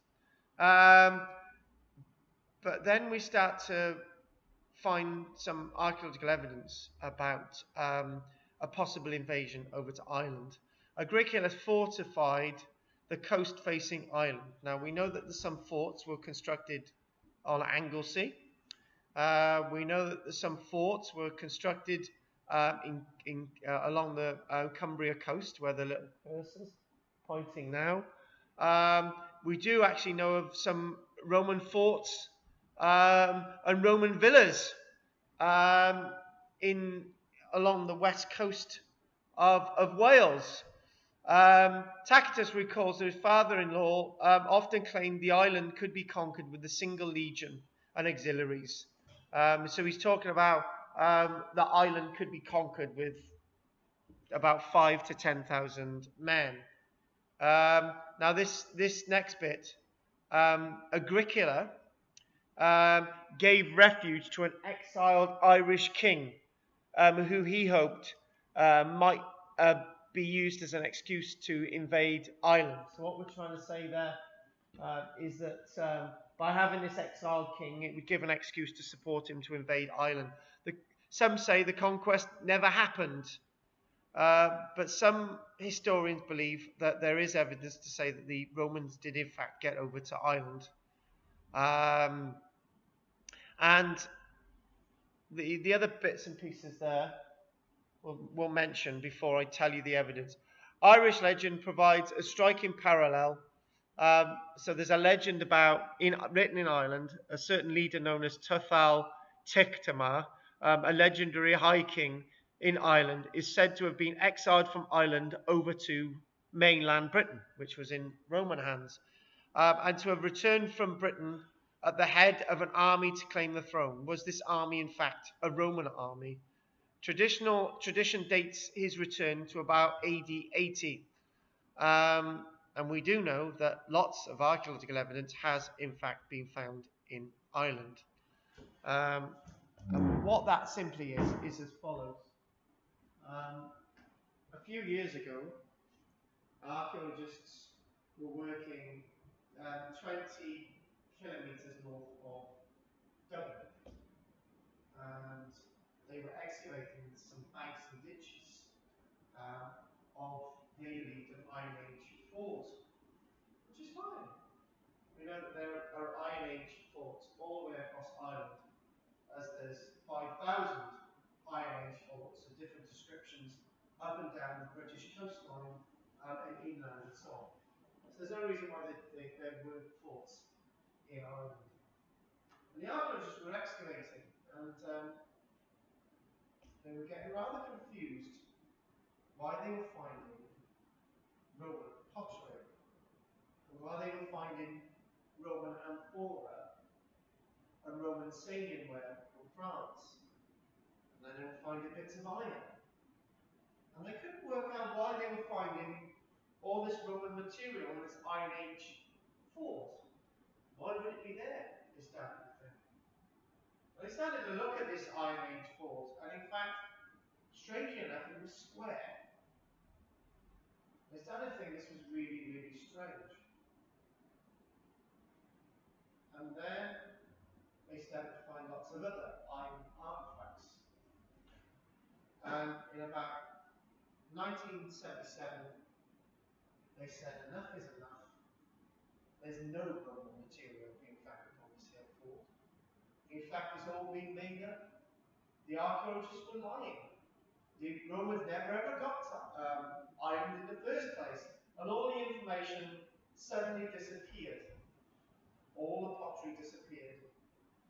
But then we start to find some archaeological evidence about a possible invasion over to Ireland. Agricola fortified the coast-facing island. Now, we know that some forts were constructed on Anglesey. We know that some forts were constructed along the Cumbria coast, where the little cursor's pointing now. We do actually know of some Roman forts and Roman villas along the west coast of Wales. Tacitus recalls that his father-in-law often claimed the island could be conquered with a single legion and auxiliaries. So he's talking about the island could be conquered with about 5,000 to 10,000 men. Now this next bit, Agricola gave refuge to an exiled Irish king who he hoped might be used as an excuse to invade Ireland. So what we're trying to say there is that by having this exiled king, it would give an excuse to support him to invade Ireland. Some say the conquest never happened, but some historians believe that there is evidence to say that the Romans did in fact get over to Ireland. And the other bits and pieces there we'll mention before I tell you the evidence. Irish legend provides a striking parallel. So there's a legend written in Ireland, a certain leader known as Tuathal Tictamar, a legendary high king in Ireland, is said to have been exiled from Ireland over to mainland Britain, which was in Roman hands, and to have returned from Britain at the head of an army to claim the throne. Was this army, in fact, a Roman army? Tradition dates his return to about AD 80. And we do know that lots of archaeological evidence has, in fact, been found in Ireland. And what that simply is as follows. A few years ago, archaeologists were working 20 kilometres north of Dublin. And they were excavating some banks and ditches of, they believed, an Iron Age fort, which is fine. We know that there are Iron Age forts all the way across Ireland, as there's 5,000 Iron Age forts of different descriptions up and down the British coastline and inland and so on. So there's no reason why there weren't forts in Ireland. And the archaeologists were excavating, and they were getting rather confused why they were finding Roman pottery, and why they were finding Roman amphora and Roman salienware from France. And then they were finding bits of iron. And they couldn't work out why they were finding all this Roman material in this Iron Age fort. Why would it be there? They started to think. They started to look at this Iron Age fort, and in fact, strangely enough, it was square. They started to think this was really, really strange. And then they started to find lots of other iron artifacts. And in about 1977, they said enough is enough. There's no Roman material being found on this hill fort. In fact, it's all been made up. The archaeologists were lying. The Romans never ever got iron in the first place. And all the information suddenly disappeared. All the pottery disappeared.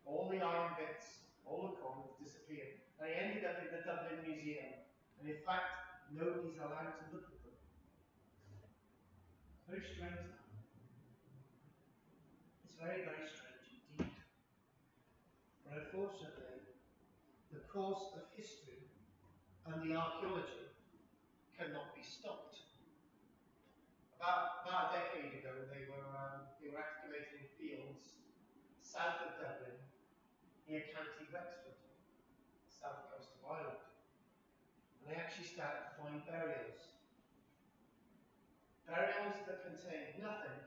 All the iron bits, all the coins disappeared. They ended up in the Dublin Museum. And in fact, nobody's allowed to look at them. Very strange, that. It's very, very strange indeed. But unfortunately, the course of history and the archaeology cannot be stopped. About a decade ago, they were excavating fields south of Dublin, near County Wexford, south coast of Ireland. And they actually started to find burials. Burials that contained nothing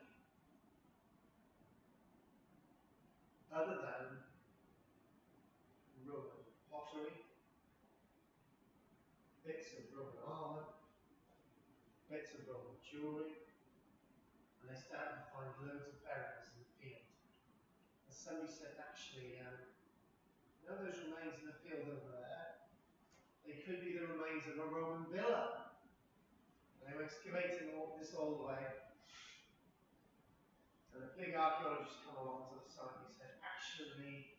other than Roman pottery, bits of Roman armour, bits of Roman jewellery, and they started to find loads of burials in the field. And somebody said, actually, you know those remains in the field over there? They could be the remains of a Roman villa. And they were excavating this all the way. And a big archaeologist came along to the site and he said, actually,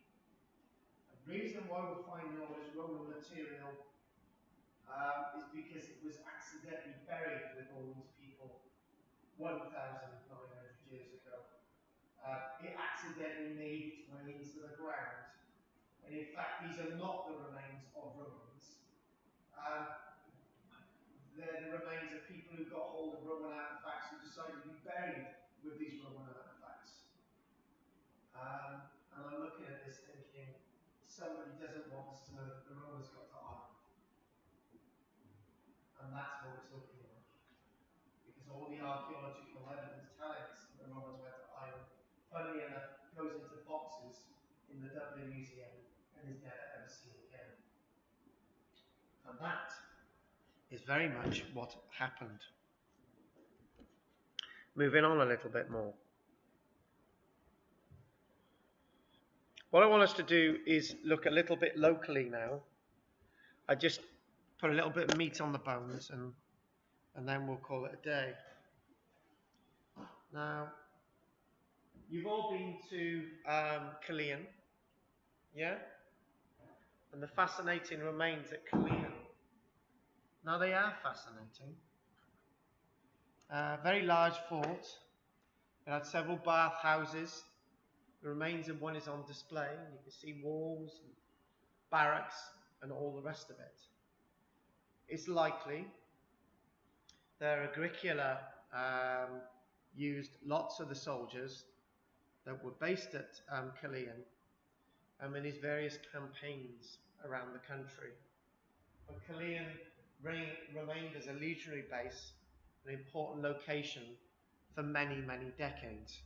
the reason why we're finding all this Roman material is because it was accidentally buried with all these people 1,900 years ago. It accidentally made its way into the ground. And in fact, these are not the remains of Romans. They're the remains of people who got hold of Roman artifacts who decided to be buried with these Roman artifacts. And I'm looking at this thinking, somebody doesn't want us to know that the Romans got to Ireland. And that's what it's looking like. Because all the archaeological evidence telling us that the Romans went to Ireland, funnily enough, goes into boxes in the Dublin Museum and is never ever seen again. And that is very much what happened. Moving on a little bit more. What I want us to do is look a little bit locally now. I just put a little bit of meat on the bones and then we'll call it a day. Now, you've all been to Killeen, yeah? And the fascinating remains at Killeen. Now they are fascinating. Very large fort. It had several bathhouses. The remains of one is on display. And you can see walls, and barracks, and all the rest of it. It's likely their Agricola used lots of the soldiers that were based at Killeen in his various campaigns around the country. But Killeen remained as a legionary base, an important location for many, many decades.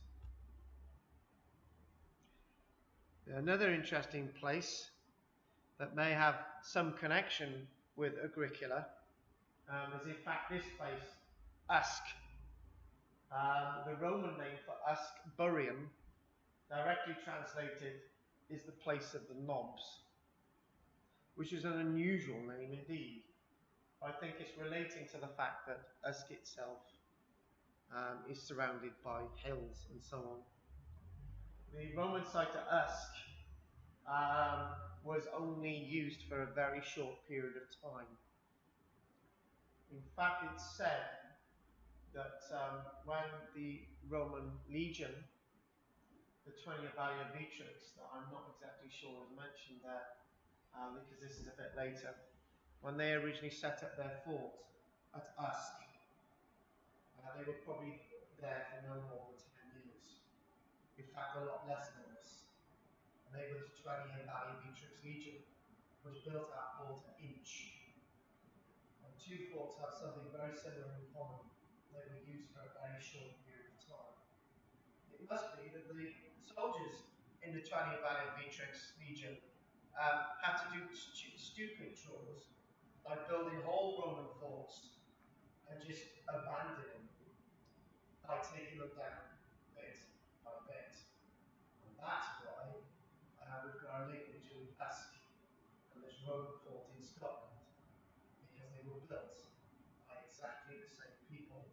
Another interesting place that may have some connection with Agricola is in fact this place, Usk. The Roman name for Usk, Burium, directly translated, is the place of the knobs, which is an unusual name indeed. I think it's relating to the fact that Usk itself is surrounded by hills and so on. The Roman site at Usk was only used for a very short period of time. In fact, it's said that when the Roman legion, the 20th Valley of Beatrix, that I'm not exactly sure is mentioned there, because this is a bit later, when they originally set up their fort at Usk, they were probably there for no more than 10 years. In fact, a lot less than this. And they were the 20th Valley of Beatrix Legion, which built our fort at Inch. And two forts have something very similar in common. They were used for a very short period of time. It must be that the soldiers in the 20th Valley of Beatrix Legion had to do stupid chores, like building whole Roman forts and just abandoning them by taking them down bit by bit. And that's why we've got a link between Usk and this Roman fort in Scotland, because they were built by exactly the same people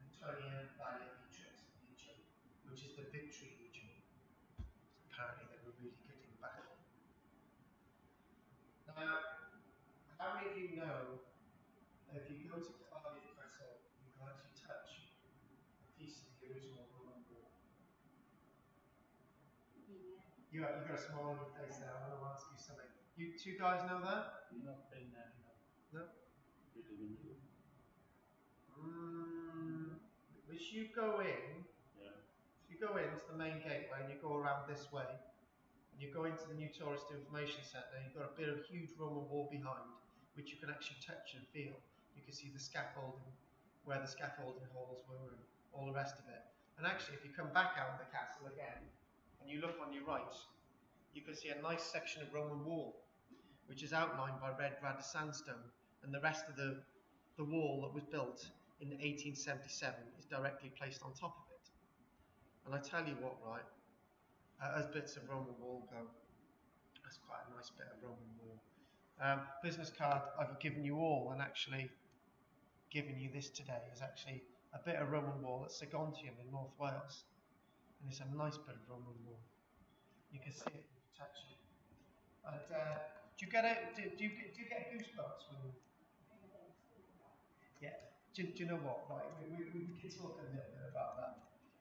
in the 20th Valley of Beatrix region, which is the Victory region. Apparently they were really good in battle. Now, how many of you know that if you go to Karl-James Castle, you can actually touch a piece of the original Roman wall? You got a smile on your face there. I want to ask you something. You two guys know that? You're not playing that, No? As you go in, if you go into the main gateway and you go around this way, and you go into the new Tourist Information Centre, you've got a bit of huge Roman wall behind, which you can actually touch and feel. You can see the scaffolding, where the scaffolding holes were, and all the rest of it. And actually, if you come back out of the castle again, and you look on your right, you can see a nice section of Roman wall, which is outlined by red Rada sandstone, and the rest of the wall that was built in 1877 is directly placed on top of it. And I tell you what, right, as bits of Roman wall go, that's quite a nice bit of Roman wall. Business card I've given you all, and actually given you this today, is actually a bit of Roman wall at Sagontium in North Wales. And it's a nice bit of Roman wall. You can see it, you can touch it. And do you get goosebumps when you... Yeah. Do you know what? Right, we can talk a little bit about that.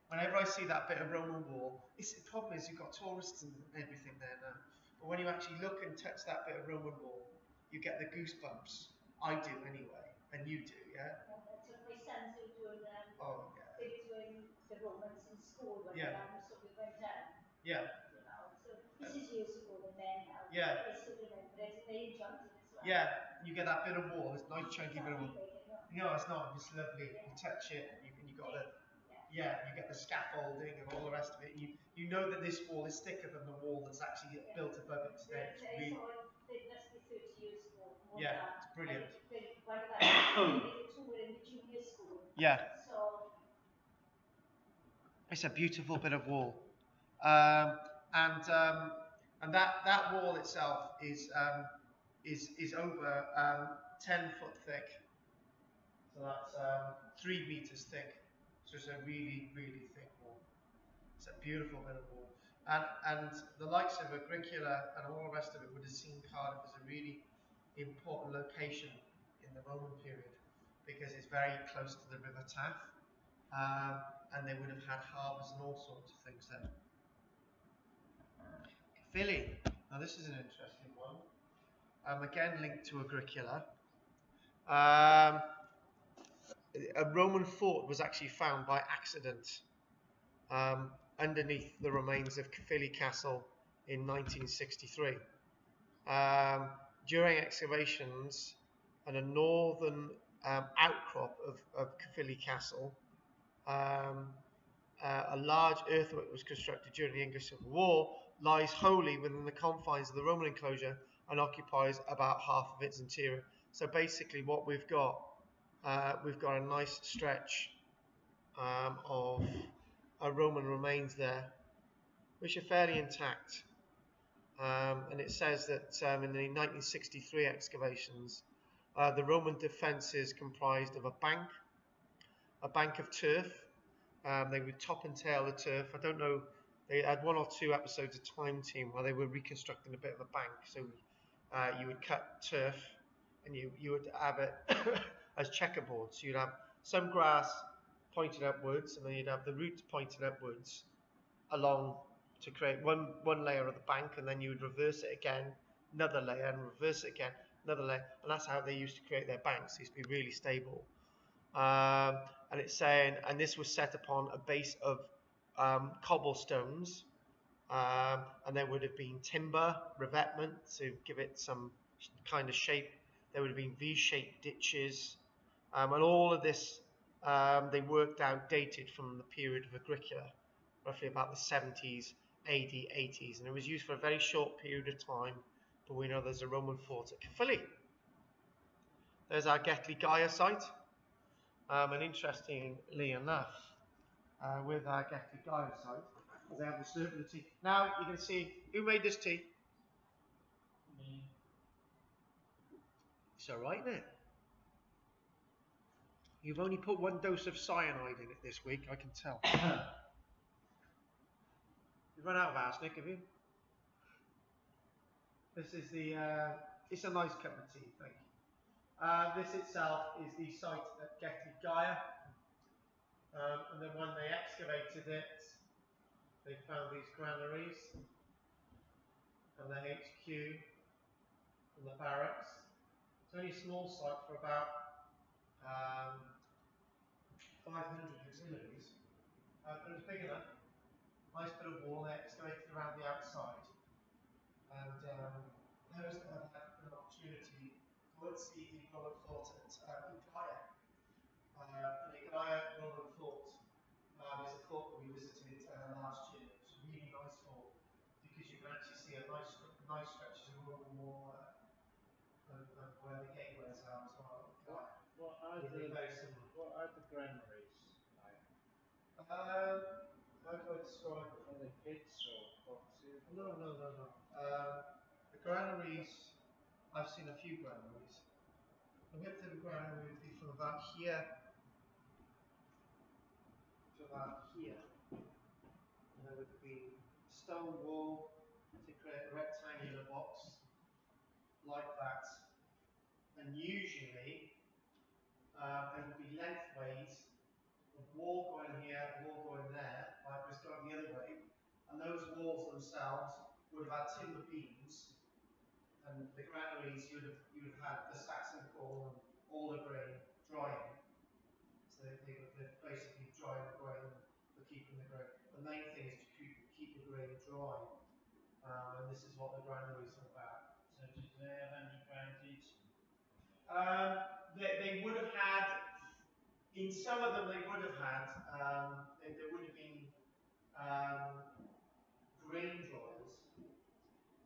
Whenever I see that bit of Roman wall, the problem is you've got tourists and everything there now. But when you actually look and touch that bit of Roman wall, you get the goosebumps. I do anyway, and you do, yeah? I took my sons who were doing, Oh, yeah. they were doing the Romans in school when so we went down. Yeah. You know, so this is years ago than then now. Yeah. I still remember it, and they enjoyed it as well. Yeah, you get that bit of wall, it's nice chunky bit of wall. No, it's not, it's lovely. You touch it, and you got the... Yeah, you get the scaffolding and all the rest of it. You know that this wall is thicker than the wall that's actually built above it today. It's really... It must be 30 years ago. Yeah, it's brilliant. One of the two were in the junior school. Yeah. So it's a beautiful bit of wall. And that wall itself is over 10 foot thick. So that's 3 meters thick. So it's a really, really thick wall. It's a beautiful bit of wall. And the likes of Agricola and all the rest of it would have seen Cardiff as a really important location in the Roman period, because it's very close to the River Taff, and they would have had harbours and all sorts of things there. Caerphilly. Now this is an interesting one. Again linked to Agricola. A Roman fort was actually found by accident underneath the remains of Caerphilly Castle in 1963. During excavations on a northern outcrop of Caerphilly Castle, a large earthwork was constructed during the English Civil War lies wholly within the confines of the Roman enclosure and occupies about half of its interior. So basically what we've got a nice stretch of Roman remains there, which are fairly intact. And it says that in the 1963 excavations, the Roman defences comprised of a bank of turf. They would top and tail the turf. I don't know, they had 1 or 2 episodes of Time Team where they were reconstructing a bit of a bank. So you would cut turf and you would have it as checkerboards. So you'd have some grass pointed upwards, and then you'd have the roots pointed upwards along to create one layer of the bank, and then you would reverse it again, another layer, and reverse it again, another layer. And that's how they used to create their banks. They used to be really stable. And it's saying, and this was set upon a base of cobblestones, and there would have been timber revetment to give it some kind of shape. There would have been V-shaped ditches, and all of this they worked out dated from the period of Agricola, roughly about the 70s, AD, 80s, and it was used for a very short period of time. But we know there's a Roman fort at Caerphilly. There's our Getli Gaia site. And interestingly enough, with our Getli Gaia site, they have the servant of the tea. Now you can see who made this tea. Me. It's all right, isn't it? You've only put 1 dose of cyanide in it this week, I can tell. You've run out of arsenic, have you? This is it's a nice cup of tea, thank you. This itself is the site at Getli Gaia. And then when they excavated it, they found these granaries and the HQ and the barracks. It's only a small site for about 500 auxiliaries, but it was big enough. Nice bit of wall excavated around the outside. And those that have had an opportunity go and see the Roman fort at Gaia. The Gaia Roman fort is a fort that we visited last year. It's a really nice fort because you can actually see a nice stretches of Roman wall and where the gateways are as well. What are Very similar. What are the granaries like? How do I describe it? Are they pits or boxes? No. The granaries, I've seen a few granaries. The width of the granary would be from about here to about here. And there would be stone wall to create a rectangular box like that. And usually there would be lengthways, a wall going here, a wall going there, like it's going the other way. And those walls themselves would have had timber beams, and the granaries you would have had the Saxon corn and all the grain drying. So they're basically drying the grain for keeping the grain. The main thing is to keep the grain dry, and this is what the granaries are about. So did they have underground each? They would have had, in some of them they would have had, there would have been grain dryers.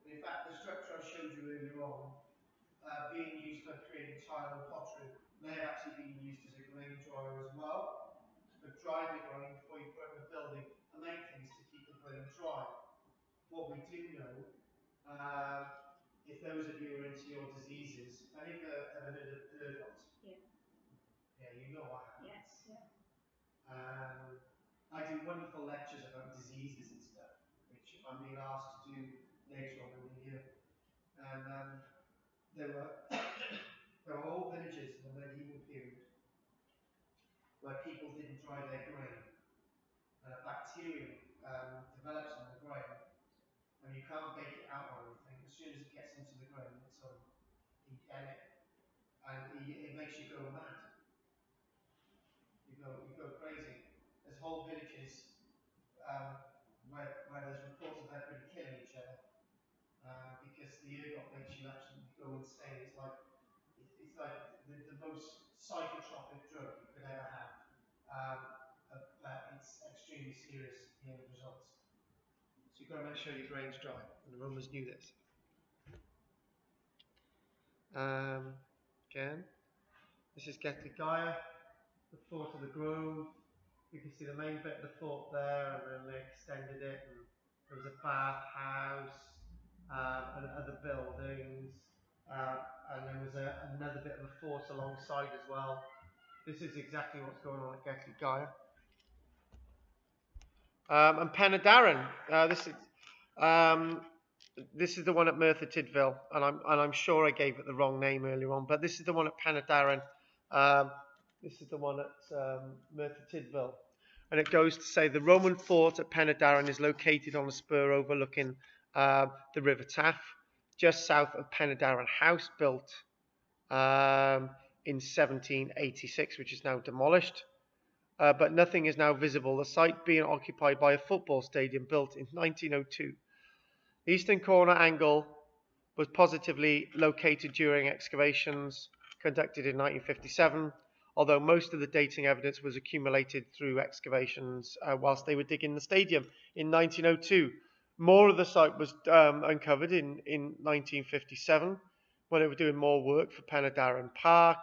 In fact, the structure I showed you earlier on, being used for creating tile and pottery, may have actually been used as a grain dryer as well. To dry the grain before you put it in the building. The main thing is to keep the grain dry. What we do know, if those of you are into your diseases, any of you ever heard of ergot? Yeah. Yeah, you know what happens. Yes. Yeah. I do wonderful lectures about diseases and stuff, which I'm being asked to do later on in the year. And there were whole villages in the medieval period where people didn't dry their grain. And a bacterium develops in the grain, and you can't bake it out or anything. As soon as it gets into the grain, it's endemic, and it makes you go mad. You go crazy. There's whole villages where there's reports of everybody killing each other because the ergot makes you actually go insane. It's like the most psychotropic drug you could ever have. But it's extremely serious in the end results. you've got to make sure your grain's dry, and the Romans knew this. Again, this is Getty Gaia, the fort of the Grove. You can see the main bit of the fort there, and then they extended it, and there was a bathhouse, and other buildings, and there was another bit of a fort alongside as well. This is exactly what's going on at Getty Gaia. And Penydarren, this is the one at Merthyr Tydfil, and I'm sure I gave it the wrong name earlier on, but this is the one at Penydarren. This is the one at Merthyr Tydfil, and it goes to say the Roman fort at Penydarren is located on a spur overlooking the River Taff, just south of Penydarren House, built in 1786, which is now demolished. But nothing is now visible, the site being occupied by a football stadium built in 1902. The eastern corner angle was positively located during excavations conducted in 1957, although most of the dating evidence was accumulated through excavations whilst they were digging the stadium in 1902. More of the site was uncovered in 1957 when they were doing more work for Penydarren Park,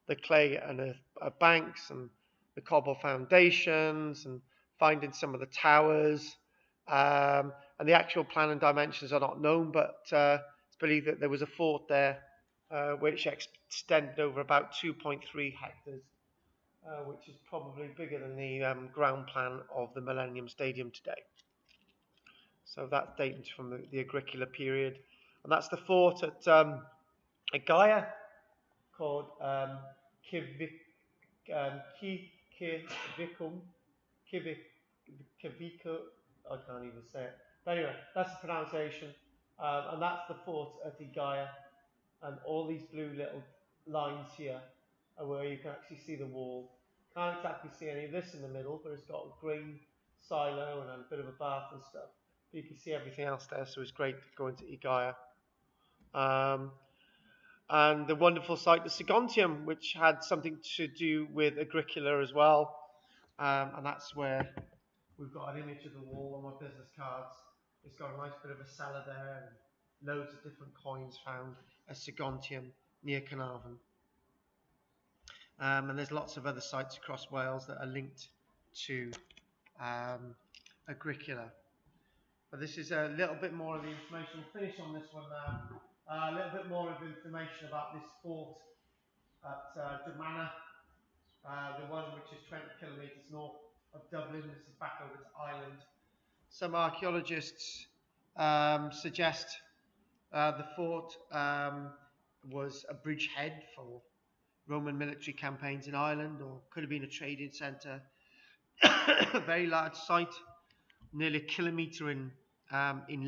the clay and earth banks and the cobble foundations, and finding some of the towers. And the actual plan and dimensions are not known, but it's believed that there was a fort there which extended over about 2.3 hectares, which is probably bigger than the ground plan of the Millennium Stadium today. So that's dated from the Agricola period. And that's the fort at Gaia, called Kiviko, I can't even say it. But anyway, that's the pronunciation. And that's the fort at Gaia. And all these blue little lines here are where you can actually see the wall. Can't exactly see any of this in the middle, but it's got a grain silo and a bit of a bath and stuff. But you can see everything else there, so it's great going to Gaia. And the wonderful site, the Saguntium, which had something to do with Agricola as well. And that's where we've got an image of the wall on my business cards. It's got a nice bit of a cellar there and loads of different coins found at Saguntium near Carnarvon. And there's lots of other sites across Wales that are linked to Agricola. But this is a little bit more of the information. We'll finish on this one now. A little bit more of information about this fort at Dumana, the one which is 20 kilometres north of Dublin. This is back over to Ireland. Some archaeologists suggest the fort was a bridgehead for Roman military campaigns in Ireland, or could have been a trading centre. A very large site, nearly a kilometre in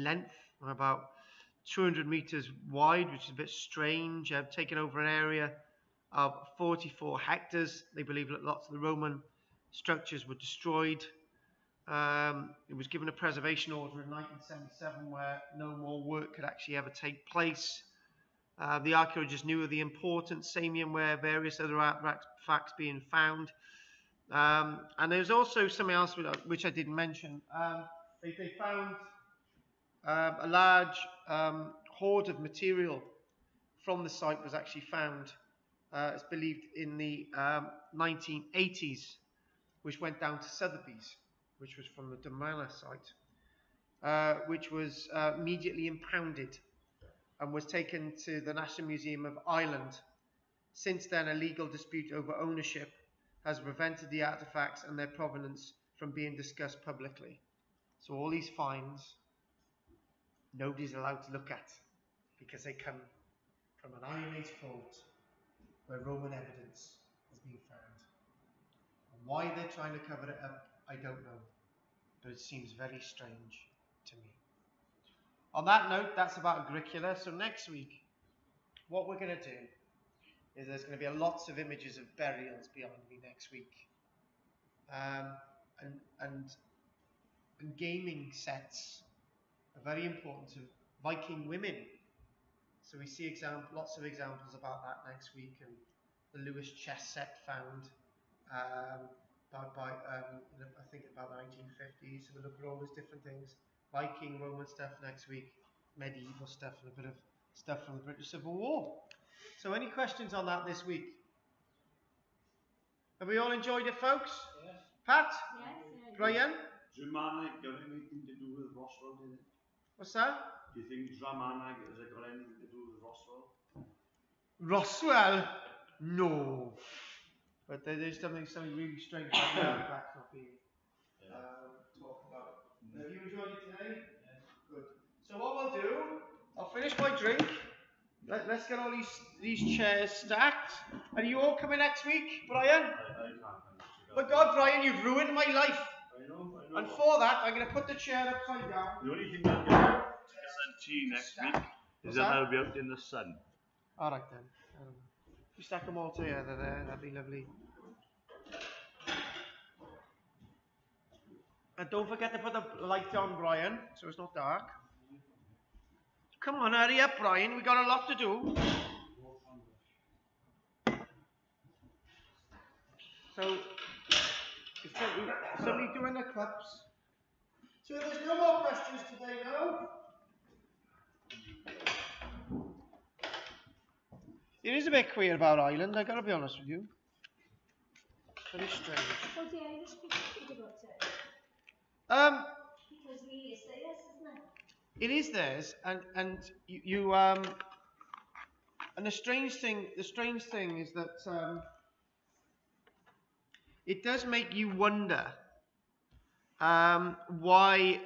length, about 200 metres wide, which is a bit strange. Taken over an area of 44 hectares. They believe that lots of the Roman structures were destroyed. It was given a preservation order in 1977 where no more work could actually ever take place. The archaeologists knew of the important Samian ware, various other artifacts being found. And there's also something else which I didn't mention. They found a large hoard of material from the site was actually found, it's believed, in the 1980s, which went down to Sotheby's, which was from the Dumana site, which was immediately impounded and was taken to the National Museum of Ireland. Since then, a legal dispute over ownership has prevented the artifacts and their provenance from being discussed publicly. So all these finds, nobody's allowed to look at because they come from an Iron Age fort where Roman evidence has been found. And why they're trying to cover it up, I don't know, but it seems very strange to me. On that note, that's about Agricola. So next week, what we're going to do is there's going to be lots of images of burials behind me next week. And gaming sets are very important to Viking women. So we see lots of examples about that next week, and the Lewis chess set found about by I think about the 1950s. So we'll look at all those different things, Viking, Roman stuff next week, medieval stuff, and a bit of stuff from the British Civil War. So any questions on that this week? Have we all enjoyed it, folks? Yes. Pat? Yes. Brian? Germanic got anything to do with Roswell, did it? What's that? Do you think Germanic has it got anything to do with Roswell? Roswell? No. But there's something really strange about that that's not being talked about. Have you enjoyed it today? Yes. Good. So what we'll do, I'll finish my drink. Let's get all these chairs stacked. Are you all coming next week, Brian? I can't finish. My God, Brian, you've ruined my life. I know. And for that, I'm going to put the chair upside down. The only thing I'll guarantee next week is that I'll be out in the sun. All right then. You stack them all together there. That'd be lovely. And don't forget to put the light on, Brian, so it's not dark. Come on, hurry up, Brian. We got a lot to do. So, is somebody doing the cups? So there's no more questions today, no? It is a bit queer about Ireland, I gotta be honest with you. Very strange. Well, the Irish people think about it. Because we is theirs, isn't it? It is theirs, and and the strange thing is that it does make you wonder why